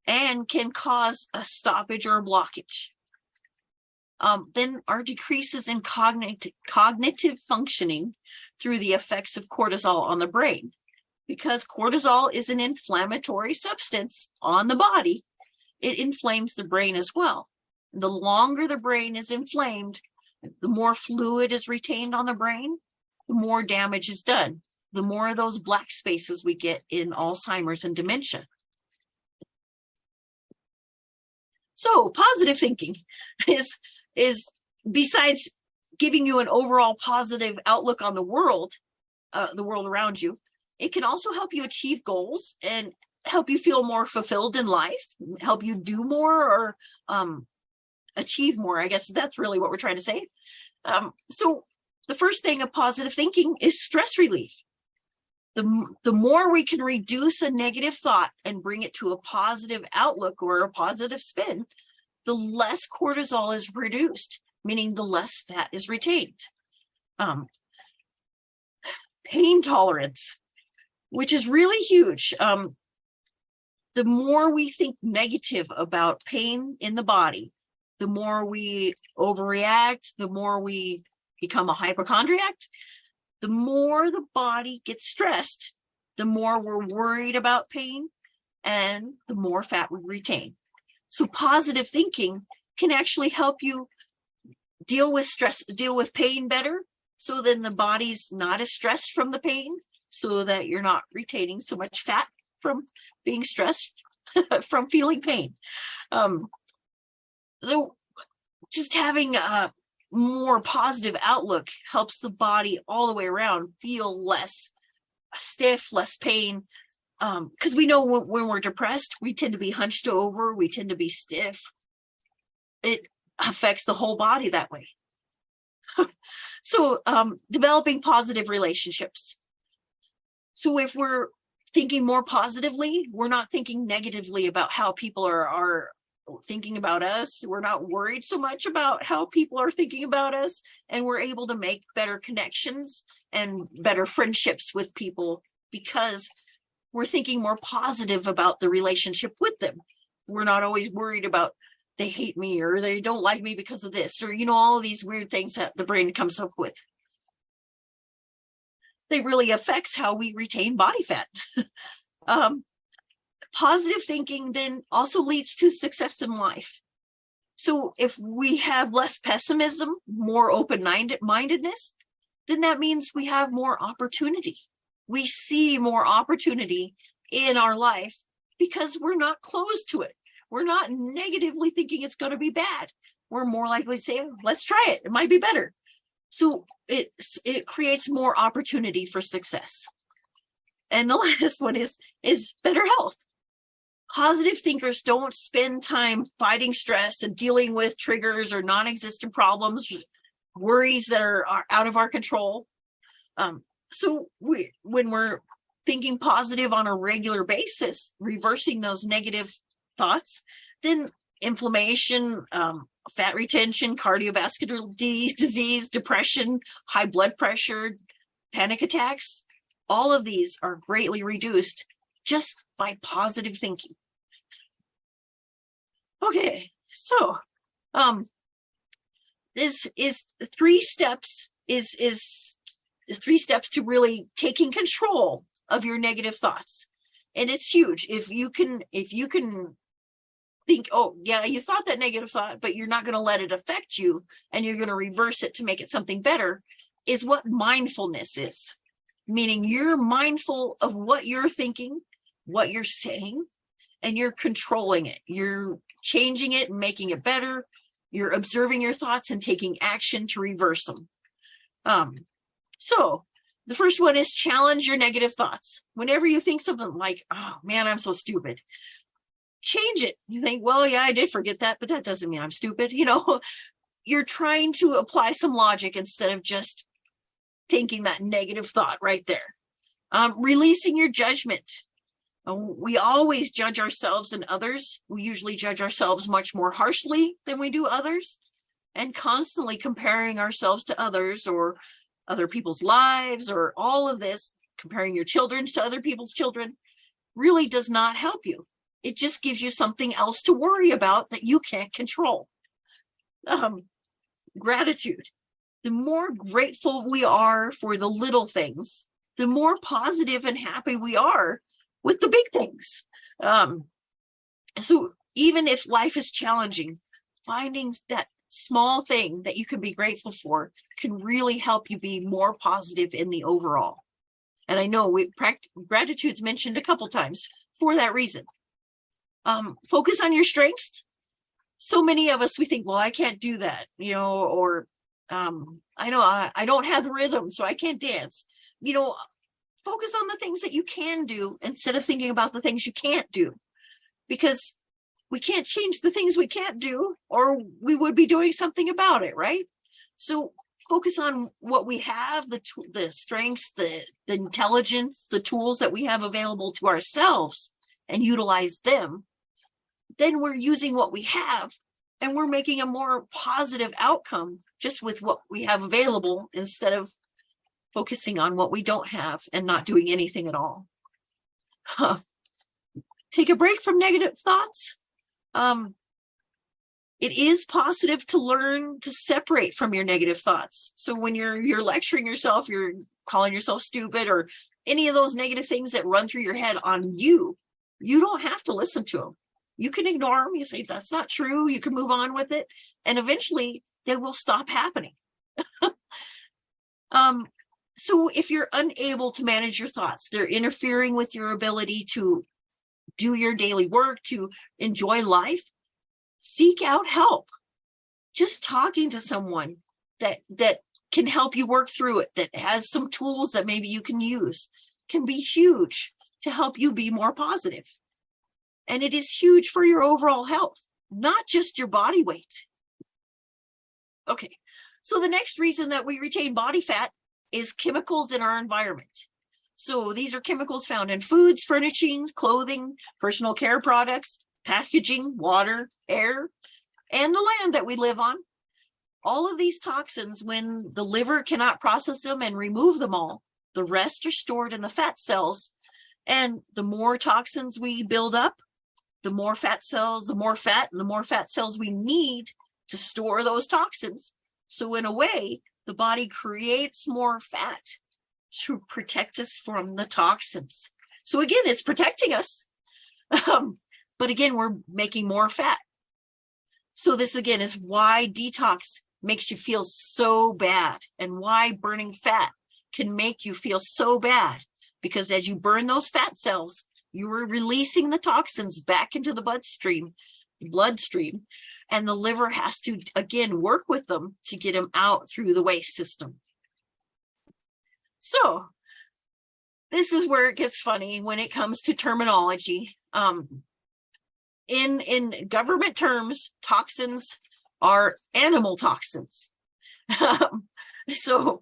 and can cause a stoppage or a blockage. Then our decreases in cognitive functioning through the effects of cortisol on the brain. Because cortisol is an inflammatory substance on the body, it inflames the brain as well. The longer the brain is inflamed, the more fluid is retained on the brain, the more damage is done. The more of those black spaces we get in Alzheimer's and dementia. So positive thinking is besides giving you an overall positive outlook on the world around you, it can also help you achieve goals and help you feel more fulfilled in life, help you do more or achieve more. I guess that's really what we're trying to say. So the first thing of positive thinking is stress relief. The more we can reduce a negative thought and bring it to a positive outlook or a positive spin, the less cortisol is produced, meaning the less fat is retained. Pain tolerance, which is really huge. The more we think negative about pain in the body, the more we overreact, the more we become a hypochondriac, the more the body gets stressed, the more we're worried about pain, and the more fat we retain. So positive thinking can actually help you deal with stress, deal with pain better, so then the body's not as stressed from the pain, so that you're not retaining so much fat from being stressed from feeling pain. So just having a more positive outlook helps the body all the way around feel less stiff, less pain. Because we know when we're depressed, we tend to be hunched over, we tend to be stiff. It affects the whole body that way. So developing positive relationships. So if we're thinking more positively, we're not thinking negatively about how people are thinking about us. We're not worried so much about how people are thinking about us, and we're able to make better connections and better friendships with people because we're thinking more positive about the relationship with them. We're not always worried about they hate me or they don't like me because of this, or, you know, all of these weird things that the brain comes up with. They really affects how we retain body fat. Positive thinking then also leads to success in life. So if we have less pessimism, more open-mindedness, then that means we have more opportunity. We see more opportunity in our life because we're not closed to it. We're not negatively thinking it's going to be bad. We're more likely to say, let's try it. It might be better. So it creates more opportunity for success. And the last one is better health. Positive thinkers don't spend time fighting stress and dealing with triggers or non-existent problems, worries that are out of our control. So when we're thinking positive on a regular basis, reversing those negative thoughts, then inflammation, fat retention, cardiovascular disease, depression, high blood pressure, panic attacks, all of these are greatly reduced just by positive thinking. Okay, so this is 3 steps is 3 steps to really taking control of your negative thoughts. And it's huge. If you can think, oh yeah, you thought that negative thought, but you're not going to let it affect you, and you're going to reverse it to make it something better, is what mindfulness is. Meaning you're mindful of what you're thinking, what you're saying, and you're controlling it. You're changing it and making it better. You're observing your thoughts and taking action to reverse them. So the first one is challenge your negative thoughts. Whenever you think something like, oh man, I'm so stupid, change it. You think, well, yeah, I did forget that, but that doesn't mean I'm stupid. You're trying to apply some logic instead of just thinking that negative thought right there. Releasing your judgment. We always judge ourselves and others. We usually judge ourselves much more harshly than we do others, and constantly comparing ourselves to others or other people's lives, or all of this, comparing your children to other people's children, really does not help you. It just gives you something else to worry about that you can't control. Gratitude. The more grateful we are for the little things, the more positive and happy we are with the big things. So even if life is challenging, finding that small thing that you can be grateful for can really help you be more positive in the overall. And I know gratitude's mentioned a couple times for that reason. Focus on your strengths. So many of us, we think, well, I can't do that, or I know I don't have rhythm, so I can't dance. Focus on the things that you can do instead of thinking about the things you can't do, because we can't change the things we can't do, or we would be doing something about it, right? So focus on what we have, the strengths, the intelligence, the tools that we have available to ourselves, and utilize them. Then we're using what we have, and we're making a more positive outcome just with what we have available, instead of focusing on what we don't have and not doing anything at all. Take a break from negative thoughts. It is positive to learn to separate from your negative thoughts. So when you're lecturing yourself, you're calling yourself stupid, or any of those negative things that run through your head on you, you don't have to listen to them. You can ignore them. You say, that's not true. You can move on with it. And eventually they will stop happening. So if you're unable to manage your thoughts, they're interfering with your ability to do your daily work, to enjoy life, seek out help. Just talking to someone that can help you work through it, that has some tools that maybe you can use, can be huge to help you be more positive. And it is huge for your overall health, not just your body weight. Okay, so the next reason that we retain body fat is chemicals in our environment. So these are chemicals found in foods, furnishings, clothing, personal care products, packaging, water, air, and the land that we live on. All of these toxins, when the liver cannot process them and remove them all, the rest are stored in the fat cells. And the more toxins we build up, the more fat cells, the more fat, and the more fat cells we need to store those toxins. So in a way, the body creates more fat to protect us from the toxins. So again, it's protecting us. But again, we're making more fat. So this again is why detox makes you feel so bad, and why burning fat can make you feel so bad. Because as you burn those fat cells, you are releasing the toxins back into the bloodstream, and the liver has to, again, work with them to get them out through the waste system. So this is where it gets funny when it comes to terminology. In government terms, toxins are animal toxins. So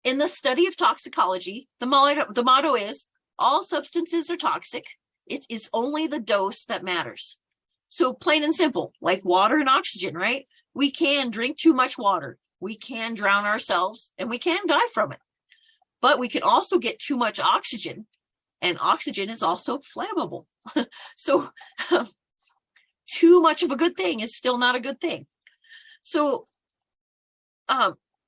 in the study of toxicology, the motto is, all substances are toxic. It is only the dose that matters. So plain and simple, like water and oxygen, right? We can drink too much water. We can drown ourselves, and we can die from it. But we can also get too much oxygen, and oxygen is also flammable. So too much of a good thing is still not a good thing. So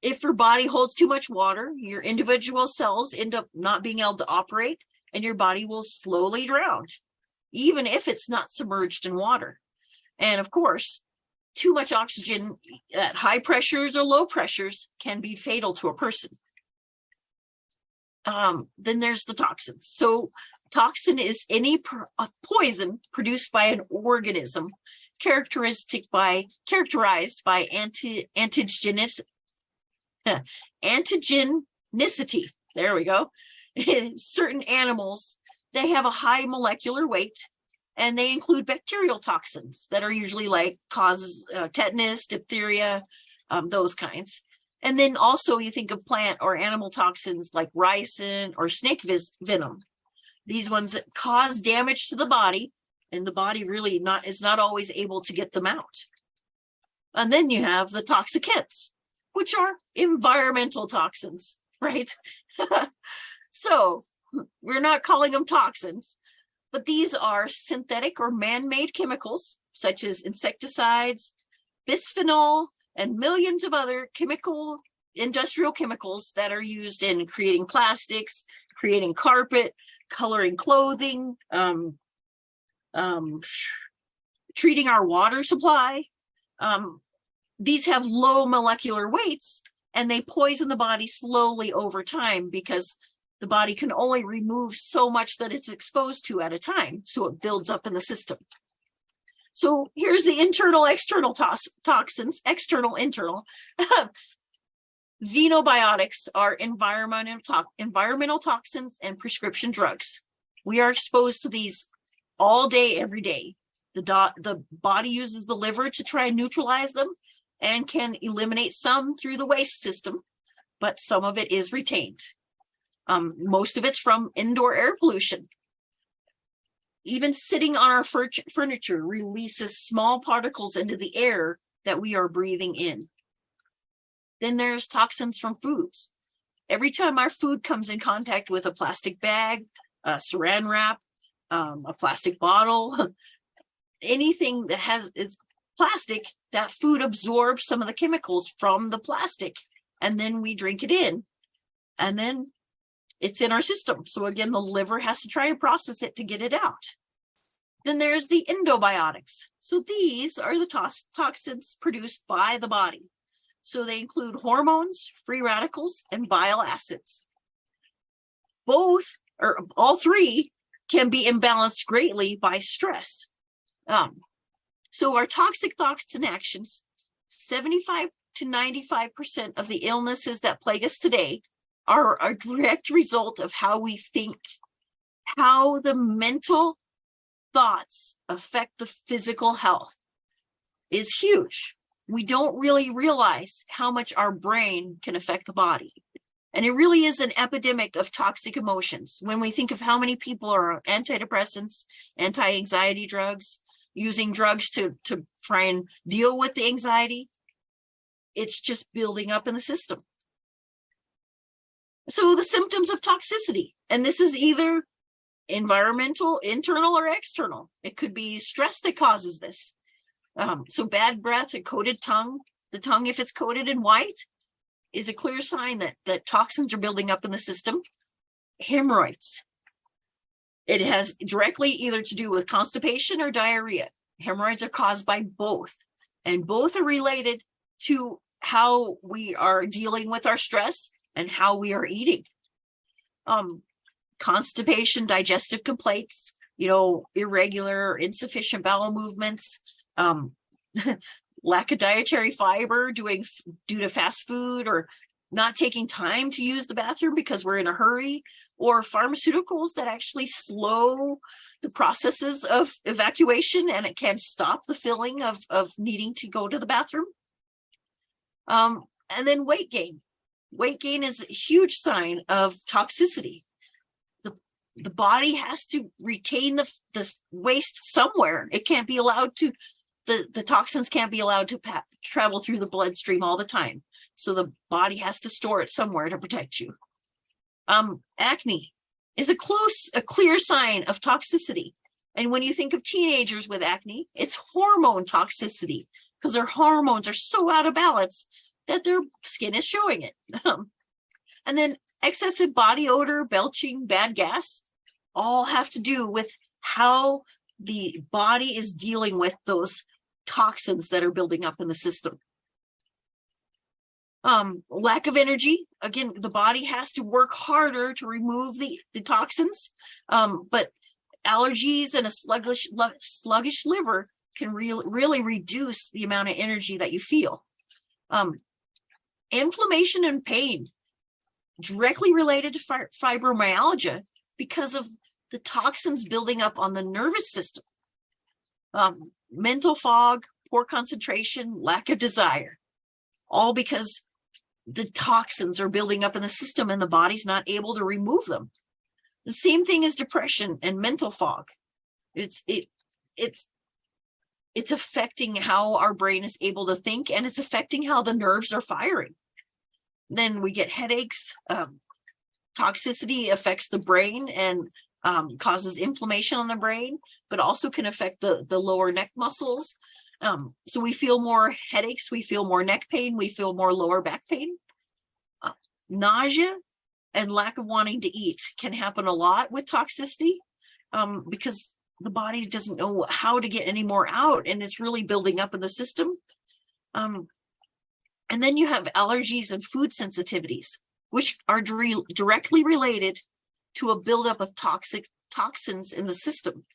if your body holds too much water, your individual cells end up not being able to operate, and your body will slowly drown, even if it's not submerged in water. And of course, too much oxygen at high pressures or low pressures can be fatal to a person. Then there's the toxins. So toxin is any poison produced by an organism characterized by antigenicity. There we go. In certain animals, they have a high molecular weight, and they include bacterial toxins that are usually like causes tetanus, diphtheria, those kinds. And then also you think of plant or animal toxins like ricin or snake venom. These ones that cause damage to the body, and the body really is not always able to get them out. And then you have the toxicants, which are environmental toxins, right? So we're not calling them toxins, but these are synthetic or man-made chemicals such as insecticides, bisphenol, and millions of other industrial chemicals that are used in creating plastics, creating carpet, coloring clothing, treating our water supply. These have low molecular weights, and they poison the body slowly over time because the body can only remove so much that it's exposed to at a time. So it builds up in the system. So here's the internal, external toxins, external, internal. Xenobiotics are environmental toxins and prescription drugs. We are exposed to these all day, every day. The body uses the liver to try and neutralize them and can eliminate some through the waste system, but some of it is retained. Most of it's from indoor air pollution. Even sitting on our furniture releases small particles into the air that we are breathing in. Then there's toxins from foods. Every time our food comes in contact with a plastic bag, a saran wrap, a plastic bottle, anything that it's plastic, that food absorbs some of the chemicals from the plastic, and then we drink it in, and then it's in our system. So again, the liver has to try and process it to get it out. Then there's the endobiotics. So these are the toxins produced by the body. So they include hormones, free radicals, and bile acids. Both, or all three, can be imbalanced greatly by stress. So our toxic thoughts and actions, 75 to 95% of the illnesses that plague us today are a direct result of how we think, how the mental thoughts affect the physical health is huge. We don't really realize how much our brain can affect the body. And it really is an epidemic of toxic emotions. When we think of how many people are on antidepressants, anti-anxiety drugs, using drugs to try and deal with the anxiety, it's just building up in the system. So the symptoms of toxicity, and this is either environmental, internal, or external. It could be stress that causes this. So bad breath, a coated tongue. The tongue, if it's coated in white, is a clear sign that toxins are building up in the system. Hemorrhoids. It has directly either to do with constipation or diarrhea. Hemorrhoids are caused by both, and both are related to how we are dealing with our stress and how we are eating. Constipation, digestive complaints, irregular or insufficient bowel movements, lack of dietary fiber due to fast food, or not taking time to use the bathroom because we're in a hurry, or pharmaceuticals that actually slow the processes of evacuation, and it can stop the feeling of needing to go to the bathroom. And then weight gain. Weight gain is a huge sign of toxicity. The body has to retain the waste somewhere. It can't be allowed to, the toxins can't be allowed to travel through the bloodstream all the time. So the body has to store it somewhere to protect you. Acne is a clear sign of toxicity. And when you think of teenagers with acne, it's hormone toxicity because their hormones are so out of balance that their skin is showing it. And then excessive body odor, belching, bad gas, all have to do with how the body is dealing with those toxins that are building up in the system. Lack of energy. Again, the body has to work harder to remove the toxins, but allergies and a sluggish liver can really reduce the amount of energy that you feel. Inflammation and pain, directly related to fibromyalgia because of the toxins building up on the nervous system. Mental fog, poor concentration, lack of desire, all because the toxins are building up in the system and the body's not able to remove them. The same thing as depression and mental fog. It's affecting how our brain is able to think, and it's affecting how the nerves are firing. Then we get headaches. Toxicity affects the brain and causes inflammation on the brain, but also can affect the lower neck muscles. So we feel more headaches, we feel more neck pain, we feel more lower back pain. Nausea and lack of wanting to eat can happen a lot with toxicity because the body doesn't know how to get any more out, and it's really building up in the system. And then you have allergies and food sensitivities, which are directly related to a buildup of toxins in the system.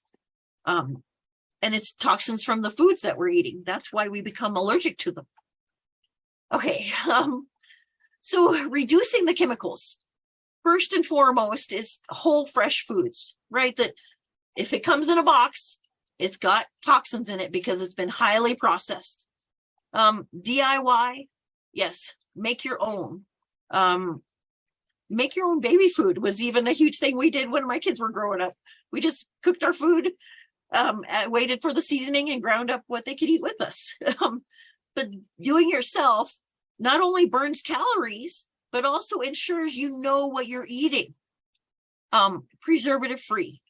And it's toxins from the foods that we're eating. That's why we become allergic to them. Okay, so reducing the chemicals. First and foremost is whole fresh foods, right? That if it comes in a box, it's got toxins in it because it's been highly processed. DIY, yes, make your own. Make your own baby food was even a huge thing we did when my kids were growing up. We just cooked our food, waited for the seasoning and ground up what they could eat with us. But doing yourself not only burns calories, but also ensures you know what you're eating. Preservative free.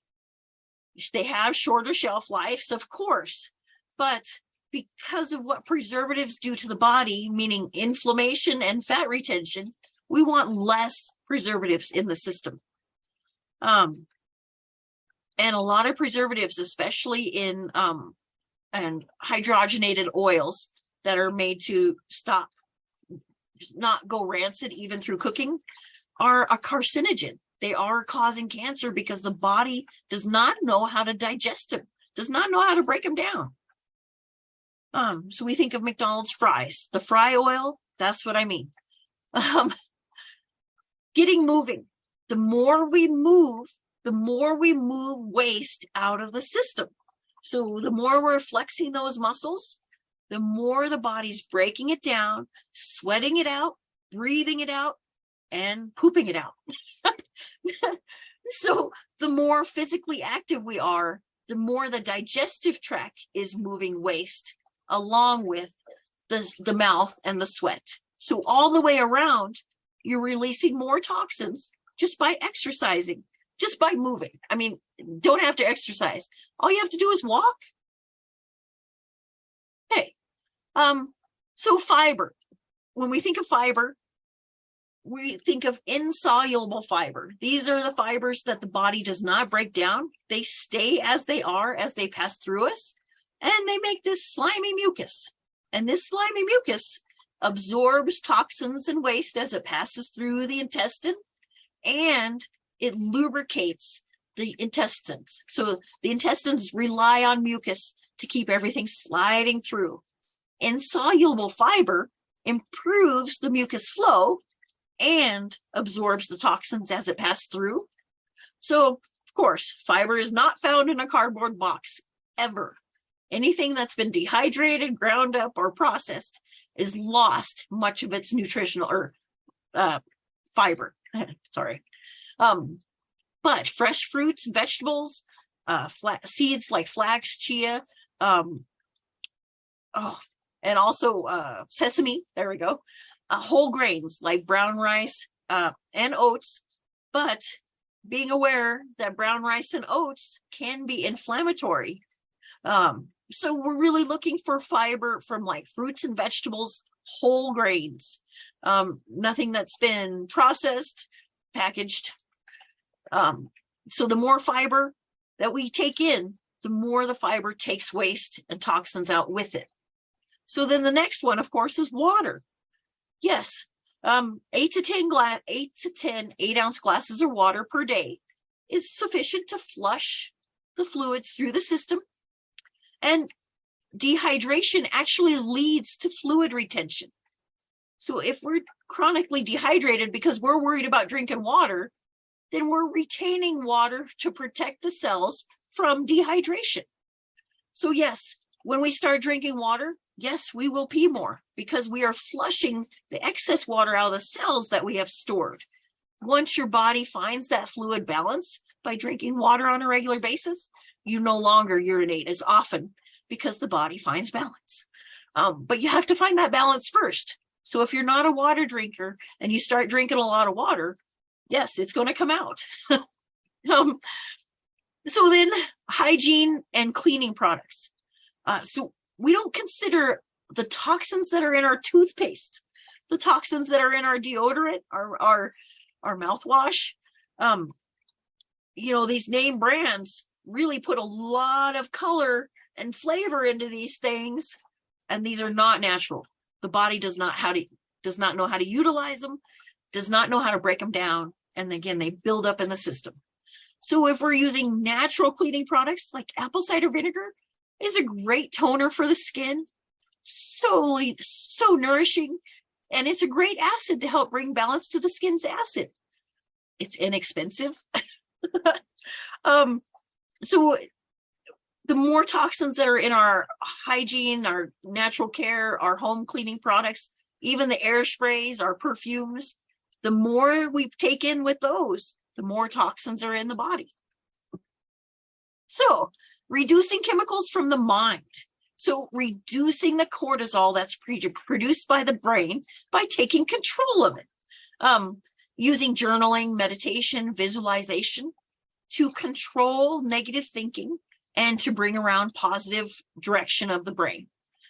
They have shorter shelf lives, of course, but because of what preservatives do to the body, meaning inflammation and fat retention, we want less preservatives in the system. And a lot of preservatives, especially in and hydrogenated oils that are made to not go rancid even through cooking, are a carcinogen. They are causing cancer because the body does not know how to digest them, does not know how to break them down. So we think of McDonald's fries, the fry oil, that's what I mean. Getting moving. The more we move waste out of the system. So the more we're flexing those muscles, the more the body's breaking it down, sweating it out, breathing it out, and pooping it out. So the more physically active we are, the more the digestive tract is moving waste along with the mouth and the sweat. So all the way around, you're releasing more toxins just by exercising, just by moving. I mean, don't have to exercise. All you have to do is walk. Okay. So fiber. When we think of fiber, we think of insoluble fiber. These are the fibers that the body does not break down. They stay as they are as they pass through us, and they make this slimy mucus. And this slimy mucus absorbs toxins and waste as it passes through the intestine, and it lubricates the intestines. So the intestines rely on mucus to keep everything sliding through. Insoluble fiber improves the mucus flow and absorbs the toxins as it passes through. So, of course, fiber is not found in a cardboard box, ever. Anything that's been dehydrated, ground up, or processed is lost much of its nutritional or fiber. Sorry. But fresh fruits, vegetables, seeds like flax, chia, and also sesame, there we go, whole grains like brown rice and oats, but being aware that brown rice and oats can be inflammatory. So we're really looking for fiber from like fruits and vegetables, whole grains, nothing that's been processed, packaged. So the more fiber that we take in, the more the fiber takes waste and toxins out with it. So then the next one, of course, is water. Yes, 8 to 10 8-ounce glasses of water per day is sufficient to flush the fluids through the system. And dehydration actually leads to fluid retention. So if we're chronically dehydrated because we're worried about drinking water, then we're retaining water to protect the cells from dehydration. So yes, when we start drinking water, yes, we will pee more because we are flushing the excess water out of the cells that we have stored. Once your body finds that fluid balance by drinking water on a regular basis, you no longer urinate as often because the body finds balance. But you have to find that balance first. So if you're not a water drinker and you start drinking a lot of water, yes, it's going to come out. So then hygiene and cleaning products. So we don't consider the toxins that are in our toothpaste, the toxins that are in our deodorant, our mouthwash. These name brands really put a lot of color and flavor into these things, and these are not natural. The body does not know how to utilize them, does not know how to break them down, and again, they build up in the system. So if we're using natural cleaning products like apple cider vinegar is a great toner for the skin, so nourishing, and it's a great acid to help bring balance to the skin's acid. It's inexpensive. So the more toxins that are in our hygiene, our natural care, our home cleaning products, even the air sprays, our perfumes, the more we take in with those, the more toxins are in the body. So reducing chemicals from the mind. So reducing the cortisol that's produced by the brain by taking control of it. Using journaling, meditation, visualization to control negative thinking and to bring around positive direction of the brain.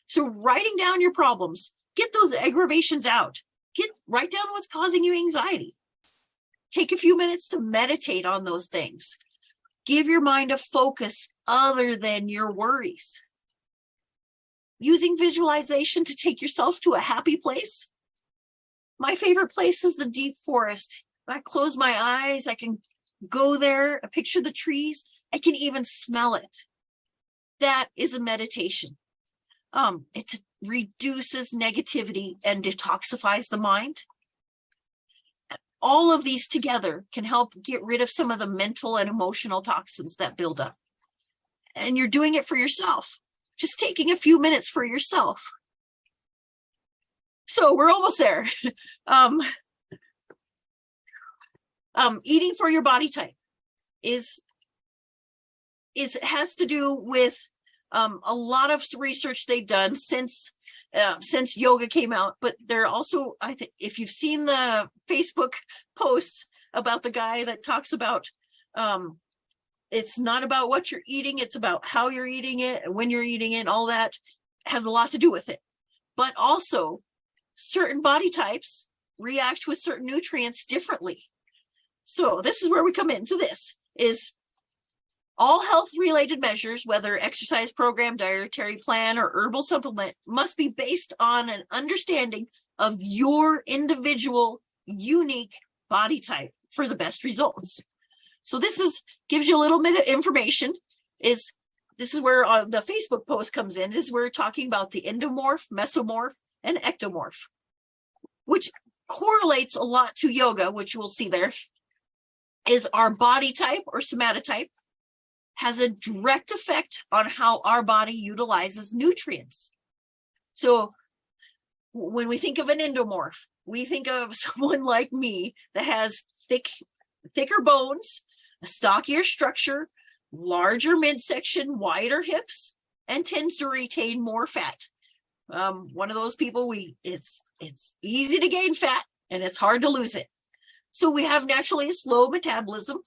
So writing down your problems, get those aggravations out. Write down what's causing you anxiety. Take a few minutes to meditate on those things. Give your mind a focus other than your worries. Using visualization to take yourself to a happy place. My favorite place is the deep forest. I close my eyes, I can go there, I picture the trees, I can even smell it. That is a meditation. It reduces negativity and detoxifies the mind. All of these together can help get rid of some of the mental and emotional toxins that build up. And you're doing it for yourself. Just taking a few minutes for yourself. So we're almost there. Eating for your body type has to do with a lot of research they've done since yoga came out, but they're also, I think, if you've seen the Facebook posts about the guy that talks about it's not about what you're eating, it's about how you're eating it and when you're eating it, all that has a lot to do with it. But also certain body types react with certain nutrients differently. So this is where we come into this, is all health-related measures, whether exercise program, dietary plan, or herbal supplement, must be based on an understanding of your individual, unique body type for the best results. So this gives you a little bit of information. This is where the Facebook post comes in. This is where we're talking about the endomorph, mesomorph, and ectomorph, which correlates a lot to yoga, which we'll see there, is our body type or somatotype has a direct effect on how our body utilizes nutrients. So when we think of an endomorph, we think of someone like me that has thicker bones, a stockier structure, larger midsection, wider hips, and tends to retain more fat. One of those people, it's easy to gain fat and it's hard to lose it. So we have naturally a slow metabolism,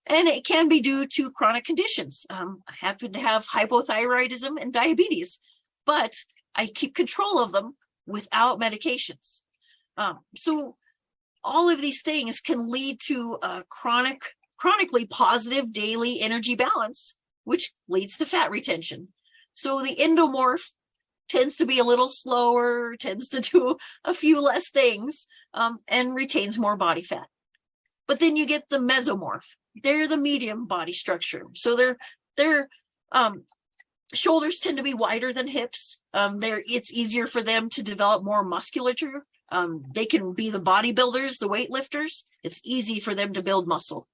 And it can be due to chronic conditions. I happen to have hypothyroidism and diabetes, but I keep control of them without medications. So all of these things can lead to a chronically positive daily energy balance, which leads to fat retention. So the endomorph tends to be a little slower, tends to do a few less things, and retains more body fat. But then you get the mesomorph. They're the medium body structure. So their shoulders tend to be wider than hips. It's easier for them to develop more musculature. They can be the bodybuilders, the weightlifters. It's easy for them to build muscle.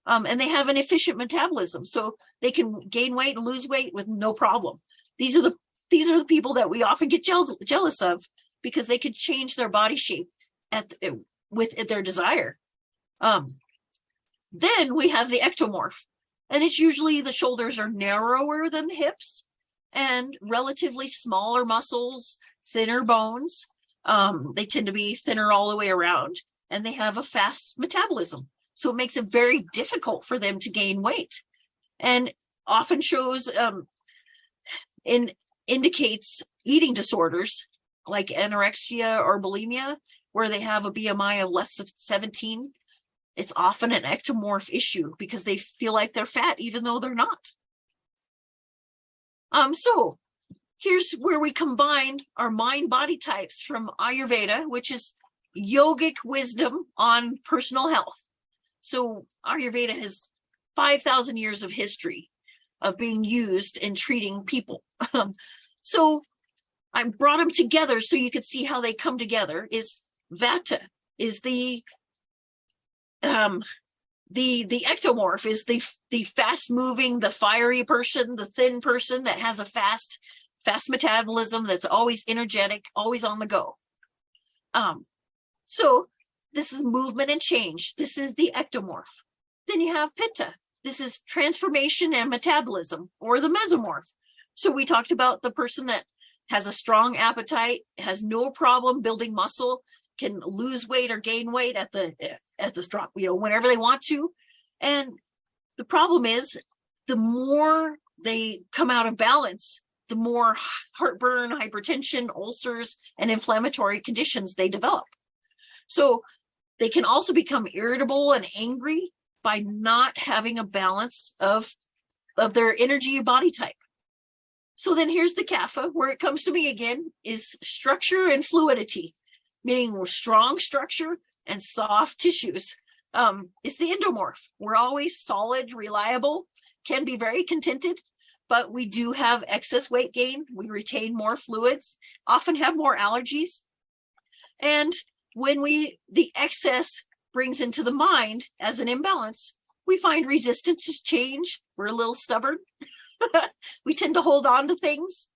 And they have an efficient metabolism, so they can gain weight and lose weight with no problem. These are the people that we often get jealous of, because they could change their body shape with their desire. Then we have the ectomorph, and it's usually the shoulders are narrower than the hips and relatively smaller muscles, thinner bones. They tend to be thinner all the way around, and they have a fast metabolism. So it makes it very difficult for them to gain weight, and often shows indicates eating disorders like anorexia or bulimia, where they have a BMI of less than 17. It's often an ectomorph issue because they feel like they're fat even though they're not. So here's where we combine our mind-body types from Ayurveda, which is yogic wisdom on personal health. So Ayurveda has 5,000 years of history of being used in treating people. So I brought them together so you could see how they come together. Is Vata is the ectomorph, is the fast-moving, the fiery person, the thin person that has a fast metabolism, that's always energetic, always on the go. So this is movement and change. This is the ectomorph. Then you have Pitta. This is transformation and metabolism, or the mesomorph. So we talked about the person that has a strong appetite, has no problem building muscle, can lose weight or gain weight at the drop, whenever they want to. And the problem is, the more they come out of balance, the more heartburn, hypertension, ulcers, and inflammatory conditions they develop. So they can also become irritable and angry by not having a balance of their energy body type. So then here's the Kapha, where it comes to me again, is structure and fluidity, meaning we're strong structure and soft tissues. It's the endomorph. We're always solid, reliable, can be very contented, but we do have excess weight gain. We retain more fluids, often have more allergies. And when the excess brings into the mind as an imbalance, we find resistance to change. We're a little stubborn. We tend to hold on to things,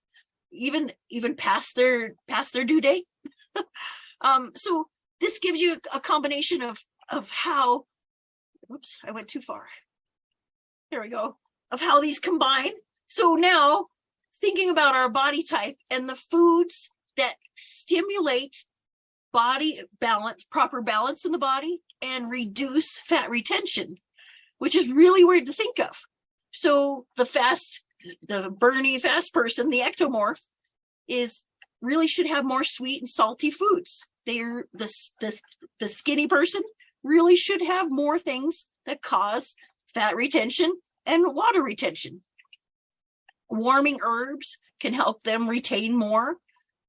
even past their due date. So this gives you a combination of how, oops, I went too far. There we go. Of how these combine. So now thinking about our body type and the foods that stimulate body balance, proper balance in the body, and reduce fat retention, which is really weird to think of. So the burny fast person, the ectomorph, really should have more sweet and salty foods. They're the skinny person really should have more things that cause fat retention and water retention. Warming herbs can help them retain more,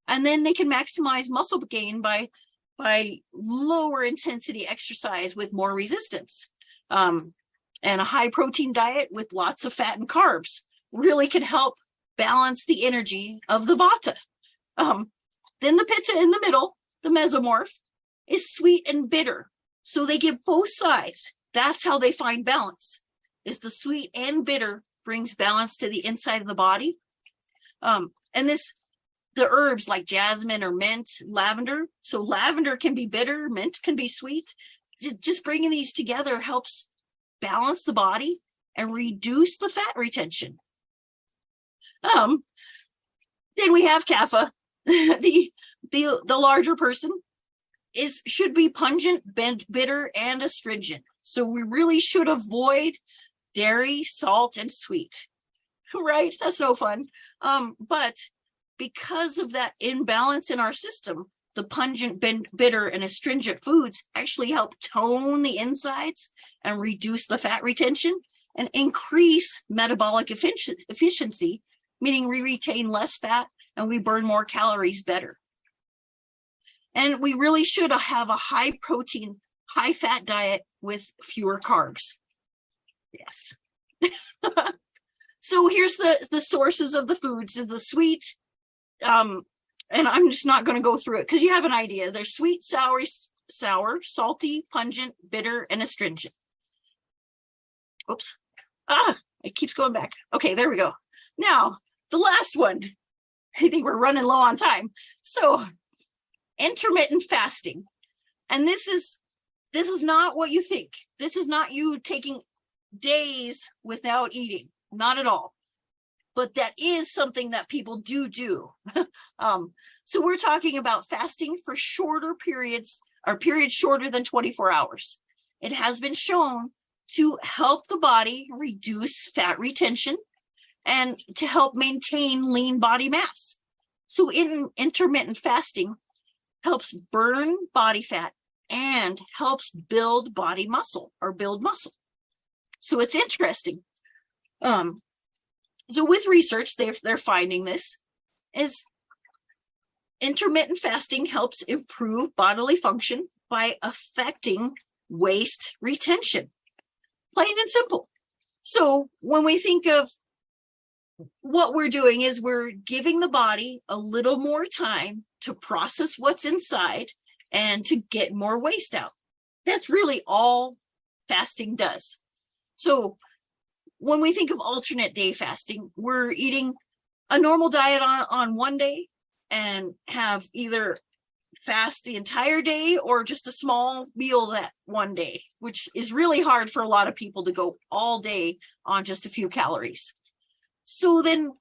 and then they can maximize muscle gain by lower intensity exercise with more resistance. And a high protein diet with lots of fat and carbs really can help balance the energy of the Vata. Then the Pitta in the middle, the mesomorph, is sweet and bitter. So they give both sides. That's how they find balance, is the sweet and bitter brings balance to the inside of the body. And the herbs like jasmine or mint, lavender. So lavender can be bitter, mint can be sweet. Just bringing these together helps balance the body and reduce the fat retention. Then we have Kapha. The larger person should be pungent, bitter, and astringent. So we really should avoid dairy, salt, and sweet, right? That's no fun. But because of that imbalance in our system, the pungent, bitter, and astringent foods actually help tone the insides and reduce the fat retention and increase metabolic efficiency, meaning we retain less fat and we burn more calories better. And we really should have a high protein, high fat diet with fewer carbs. Yes. So here's the sources of the foods is the sweet. And I'm just not going to go through it because you have an idea. There's sweet, sour, salty, pungent, bitter, and astringent. Oops. It keeps going back. Okay, there we go. Now, the last one. I think we're running low on time. So, intermittent fasting. And this is not what you think. This is not you taking days without eating. Not at all. But that is something that people do. So we're talking about fasting for shorter periods or periods shorter than 24 hours. It has been shown to help the body reduce fat retention and to help maintain lean body mass. So intermittent fasting helps burn body fat and helps build body muscle or build muscle. So it's interesting. So with research, they're finding this is intermittent fasting helps improve bodily function by affecting waste retention. Plain and simple. So when we think of what we're doing is we're giving the body a little more time to process what's inside and to get more waste out. That's really all fasting does. So when we think of alternate day fasting, we're eating a normal diet on one day and have either fast the entire day or just a small meal that one day, which is really hard for a lot of people to go all day on just a few calories. So then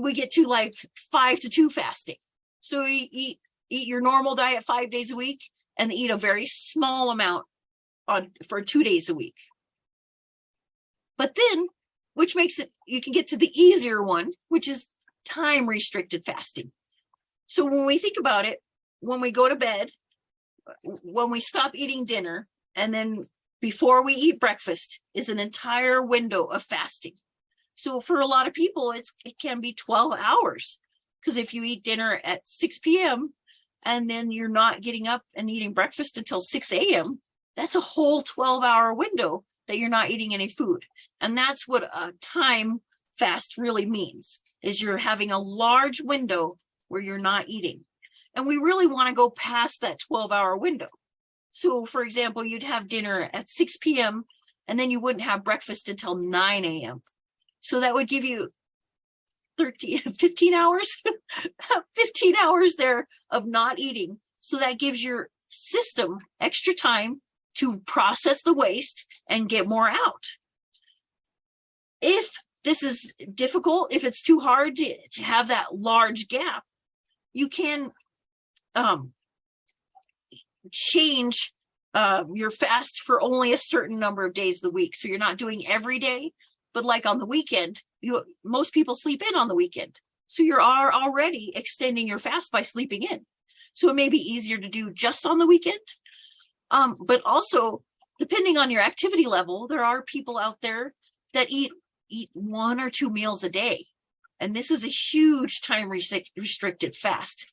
we get to like 5 to 2 fasting. So you eat your normal diet 5 days a week and eat a very small amount for 2 days a week. But then, which makes it, you can get to the easier one, which is time restricted fasting. So when we think about it, when we go to bed, when we stop eating dinner, and then before we eat breakfast is an entire window of fasting. So for a lot of people, it can be 12 hours. Because if you eat dinner at 6 p.m. and then you're not getting up and eating breakfast until 6 a.m., that's a whole 12-hour window that you're not eating any food. And that's what a time fast really means, is you're having a large window where you're not eating. And we really want to go past that 12-hour window. So for example, you'd have dinner at 6 p.m. and then you wouldn't have breakfast until 9 a.m. So that would give you 15 hours, 15 hours there of not eating. So that gives your system extra time to process the waste and get more out. If this is difficult, if it's too hard to have that large gap, you can change your fast for only a certain number of days of the week. So you're not doing every day, but like on the weekend, most people sleep in on the weekend. So you are already extending your fast by sleeping in. So it may be easier to do just on the weekend. But also, depending on your activity level, there are people out there that eat 1 or 2 meals a day. And this is a huge time restricted fast.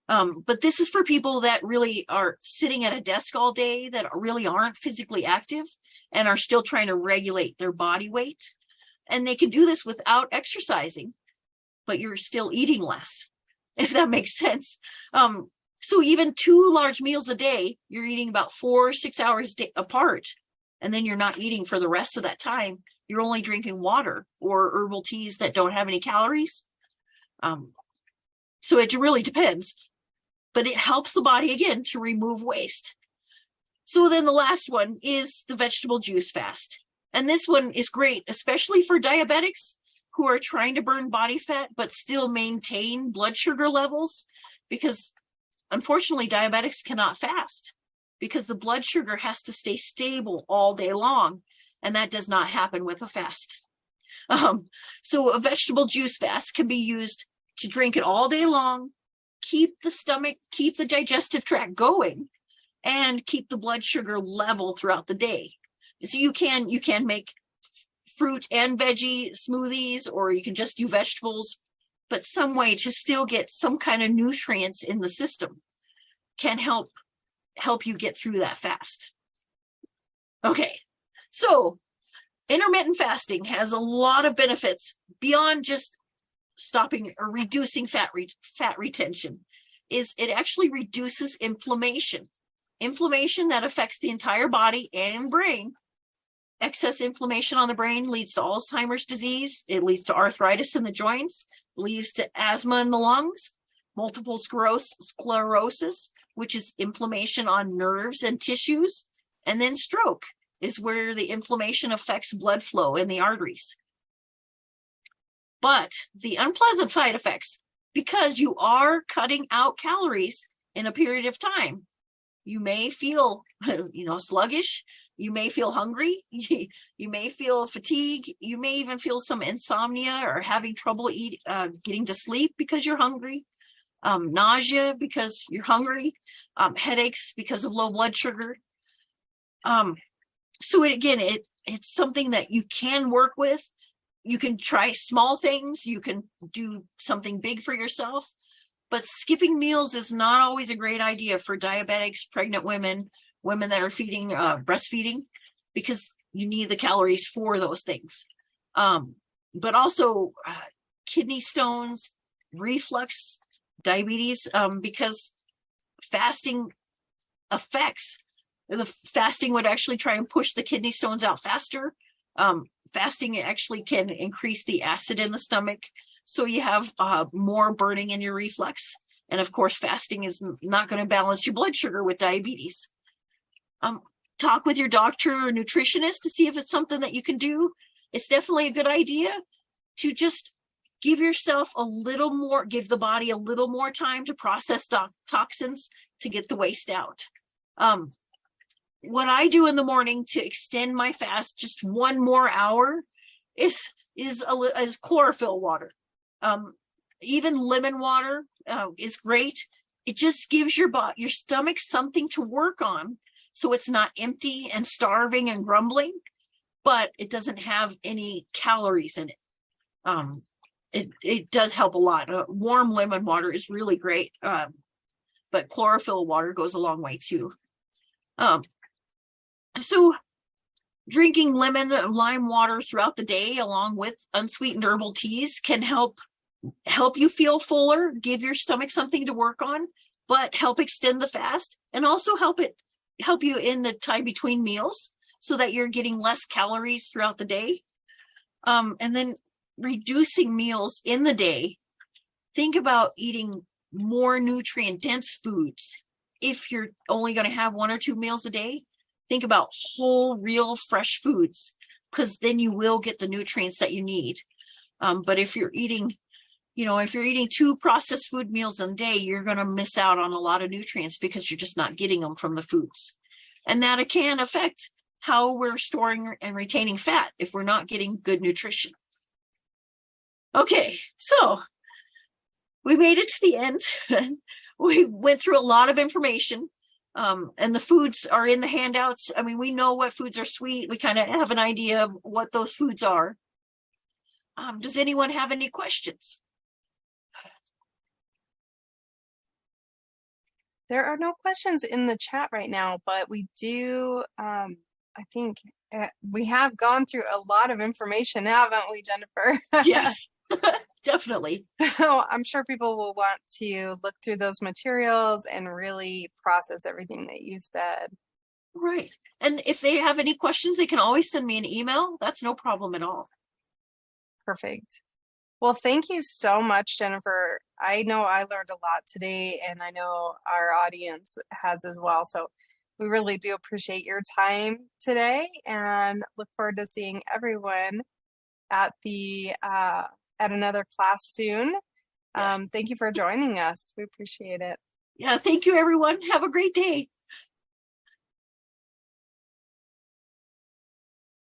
But this is for people that really are sitting at a desk all day, that really aren't physically active and are still trying to regulate their body weight. And they can do this without exercising, but you're still eating less, if that makes sense. So even 2 large meals a day, you're eating about 4 or 6 hours apart, and then you're not eating for the rest of that time. You're only drinking water or herbal teas that don't have any calories. So it really depends, but it helps the body again to remove waste. So then the last one is the vegetable juice fast. And this one is great, especially for diabetics who are trying to burn body fat, but still maintain blood sugar levels, because unfortunately, diabetics cannot fast. because the blood sugar has to stay stable all day long. And that does not happen with a fast. So a vegetable juice fast can be used to drink it all day long, keep the stomach, keep the digestive tract going, and keep the blood sugar level throughout the day. So you can make fruit and veggie smoothies, or you can just do vegetables, but some way to still get some kind of nutrients in the system can help you get through that fast. Okay, so intermittent fasting has a lot of benefits beyond just stopping or reducing fat retention. It actually reduces inflammation that affects the entire body and brain. Excess inflammation on the brain leads to Alzheimer's disease. It leads to arthritis in the joints, leads to asthma in the lungs, multiple sclerosis, which is inflammation on nerves and tissues, and then stroke is where the inflammation affects blood flow in the arteries. But the unpleasant side effects, because you are cutting out calories in a period of time, you may feel, sluggish. You may feel hungry. You may feel fatigue. You may even feel some insomnia or having trouble getting to sleep because you're hungry. Nausea because you're hungry. Headaches because of low blood sugar. So it's something that you can work with. You can try small things. You can do something big for yourself. But skipping meals is not always a great idea for diabetics, pregnant women that are breastfeeding, because you need the calories for those things. But also kidney stones, reflux, diabetes, because fasting would actually try and push the kidney stones out faster. Fasting actually can increase the acid in the stomach, so you have more burning in your reflux. And of course, fasting is not going to balance your blood sugar with diabetes. Talk with your doctor or nutritionist to see if it's something that you can do. It's definitely a good idea to just give the body a little more time to process toxins to get the waste out. What I do in the morning to extend my fast just one more hour is chlorophyll water. Even lemon water is great. It just gives your stomach something to work on, so it's not empty and starving and grumbling, but it doesn't have any calories in it. It does help a lot. Warm lemon water is really great, but chlorophyll water goes a long way too. So drinking lime water throughout the day along with unsweetened herbal teas can help you feel fuller, give your stomach something to work on, but help extend the fast, and also help you in the time between meals so that you're getting less calories throughout the day. And then reducing meals in the day. Think about eating more nutrient dense foods. If you're only going to have 1 or 2 meals a day, think about whole, real, fresh foods, because then you will get the nutrients that you need. But if you're eating 2 processed food meals a day, you're going to miss out on a lot of nutrients because you're just not getting them from the foods. And that can affect how we're storing and retaining fat if we're not getting good nutrition. Okay, so we made it to the end. We went through a lot of information. And the foods are in the handouts. I mean, we know what foods are sweet. We kind of have an idea of what those foods are. Does anyone have any questions? There are no questions in the chat right now, but we do, I think we have gone through a lot of information, haven't we, Jennifer? Yes, definitely. So I'm sure people will want to look through those materials and really process everything that you said. Right. And if they have any questions, they can always send me an email. That's no problem at all. Perfect. Well, thank you so much, Jennifer. I know I learned a lot today, and I know our audience has as well. So we really do appreciate your time today, and look forward to seeing everyone at another class soon. Thank you for joining us. We appreciate it. Yeah, thank you, everyone. Have a great day.